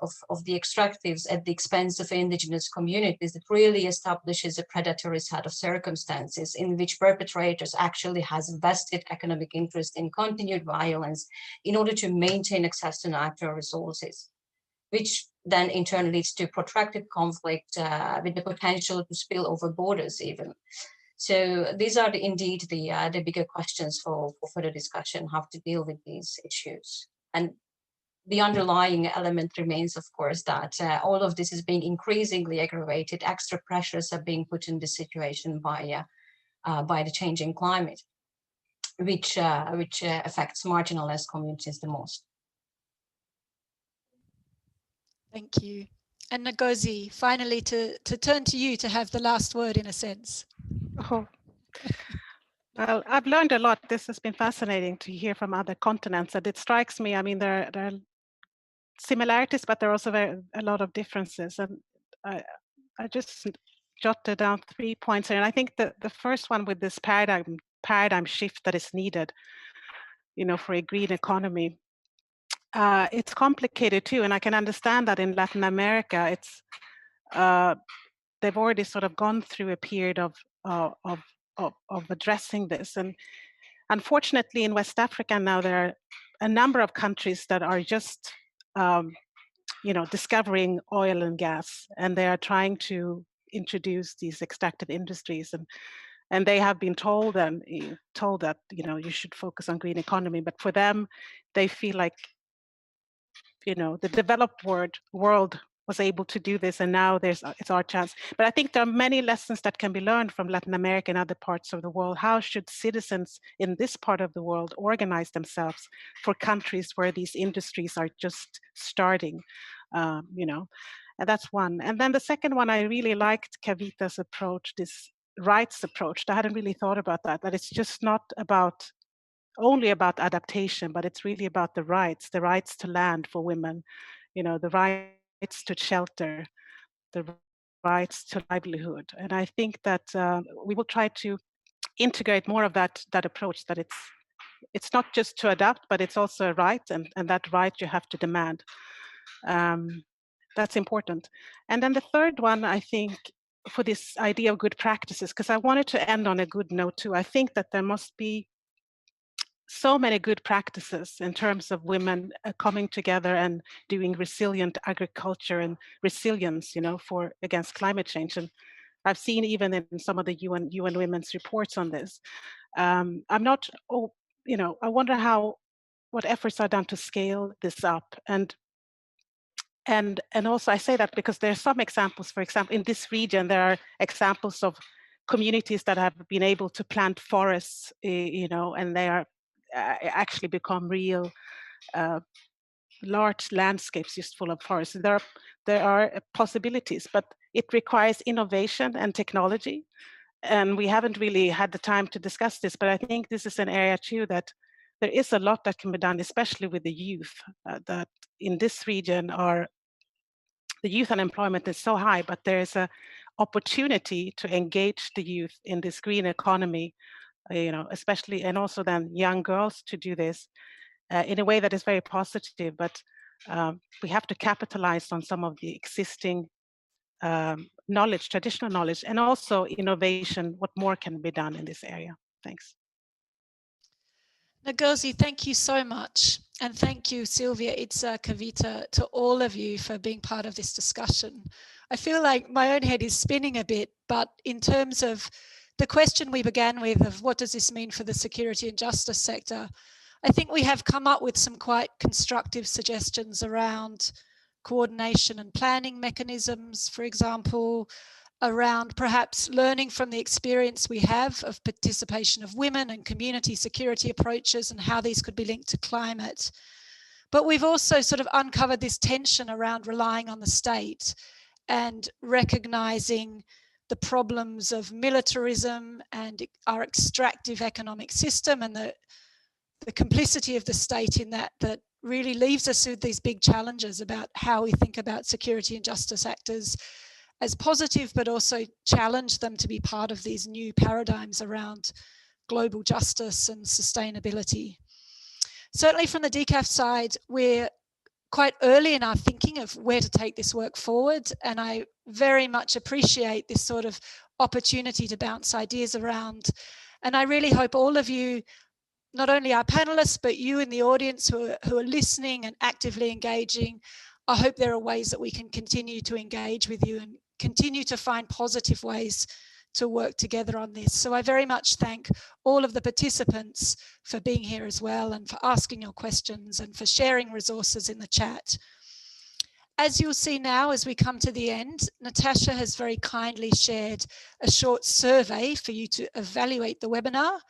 S5: the extractives at the expense of indigenous communities, it really establishes a predatory set of circumstances in which perpetrators actually has vested economic interest in continued violence in order to maintain access to natural resources, which then in turn leads to protracted conflict with the potential to spill over borders even. So these are indeed the bigger questions for further discussion, how to deal with these issues. And the underlying element remains, of course, that all of this is being increasingly aggravated. Extra pressures are being put in this situation by the changing climate, which affects marginalized communities the most.
S3: Thank you. And Ngozi, finally, to turn to you to have the last word in a sense.
S4: Oh. Well, I've learned a lot. This has been fascinating to hear from other continents, and it strikes me, I mean, there are similarities, but there are also a lot of differences. And I just jotted down 3 points here. And I think that the first one with this paradigm shift that is needed, you know, for a green economy, it's complicated too. And I can understand that in Latin America, it's they've already sort of gone through a period of addressing this. And unfortunately, in West Africa now, there are a number of countries that are just, discovering oil and gas, and they are trying to introduce these extractive industries. and they have been told that you should focus on green economy, but for them, they feel like the developed world was able to do this, and now it's our chance. But I think there are many lessons that can be learned from Latin America and other parts of the world. How should citizens in this part of the world organize themselves for countries where these industries are just starting? And that's one. And then the second one, I really liked Kavita's approach, this rights approach. I hadn't really thought about that it's just not only about adaptation, but it's really about the rights to land for women, the rights to shelter, the rights to livelihood. And I think that we will try to integrate more of that approach, that it's not just to adapt, but it's also a right, and that right you have to demand. That's important. And then the third one, I think, for this idea of good practices, because I wanted to end on a good note too. I think that there must be so many good practices in terms of women coming together and doing resilient agriculture and resilience, against climate change. And I've seen even in some of the UN Women's reports on this. I wonder what efforts are done to scale this up. And also I say that because there are some examples, for example, in this region, there are examples of communities that have been able to plant forests, and they are actually become real large landscapes just full of forests. There are possibilities, but it requires innovation and technology. And we haven't really had the time to discuss this, but I think this is an area too that there is a lot that can be done, especially with the youth, that in this region the youth unemployment is so high, but there's an opportunity to engage the youth in this green economy, especially, and also then young girls to do this in a way that is very positive. But we have to capitalize on some of the existing knowledge, traditional knowledge, and also innovation. What more can be done in this area? Thanks.
S3: Ngozi, thank you so much. And thank you, Szilvia, Itzá, Kavita, to all of you for being part of this discussion. I feel like my own head is spinning a bit, but in terms of the question we began with of what does this mean for the security and justice sector, I think we have come up with some quite constructive suggestions around coordination and planning mechanisms, for example, around perhaps learning from the experience we have of participation of women and community security approaches and how these could be linked to climate. But we've also sort of uncovered this tension around relying on the state and recognizing the problems of militarism and our extractive economic system and the complicity of the state in that really leaves us with these big challenges about how we think about security and justice actors as positive, but also challenge them to be part of these new paradigms around global justice and sustainability. Certainly from the DCAF side, we're quite early in our thinking of where to take this work forward. And I very much appreciate this sort of opportunity to bounce ideas around. And I really hope all of you, not only our panelists, but you in the audience who are listening and actively engaging, I hope there are ways that we can continue to engage with you and continue to find positive ways to work together on this. So I very much thank all of the participants for being here as well and for asking your questions and for sharing resources in the chat. As you'll see now, as we come to the end, Natasha has very kindly shared a short survey for you to evaluate the webinar.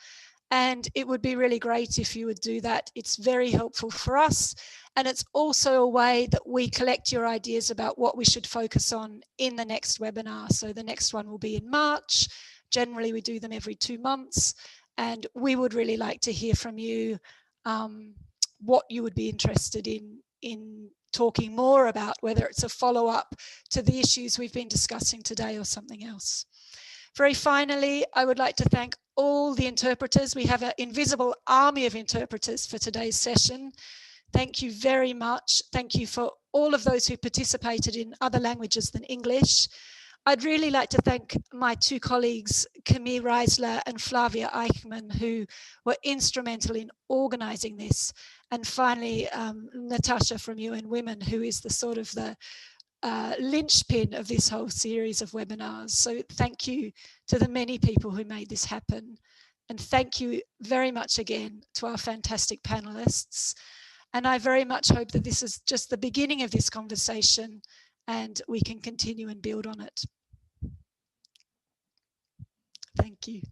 S3: And it would be really great if you would do that. It's very helpful for us. And it's also a way that we collect your ideas about what we should focus on in the next webinar. So the next one will be in March. Generally, we do them every 2 months. And we would really like to hear from you what you would be interested in talking more about, whether it's a follow-up to the issues we've been discussing today or something else. Very finally, I would like to thank all the interpreters. We have an invisible army of interpreters for today's session. Thank you very much. Thank you for all of those who participated in other languages than English. I'd really like to thank my 2 colleagues, Camille Reisler and Flavia Eichmann, who were instrumental in organizing this. And finally, Natasha from UN Women, who is the sort of the linchpin of this whole series of webinars. So thank you to the many people who made this happen. And thank you very much again to our fantastic panelists. And I very much hope that this is just the beginning of this conversation and we can continue and build on it. Thank you.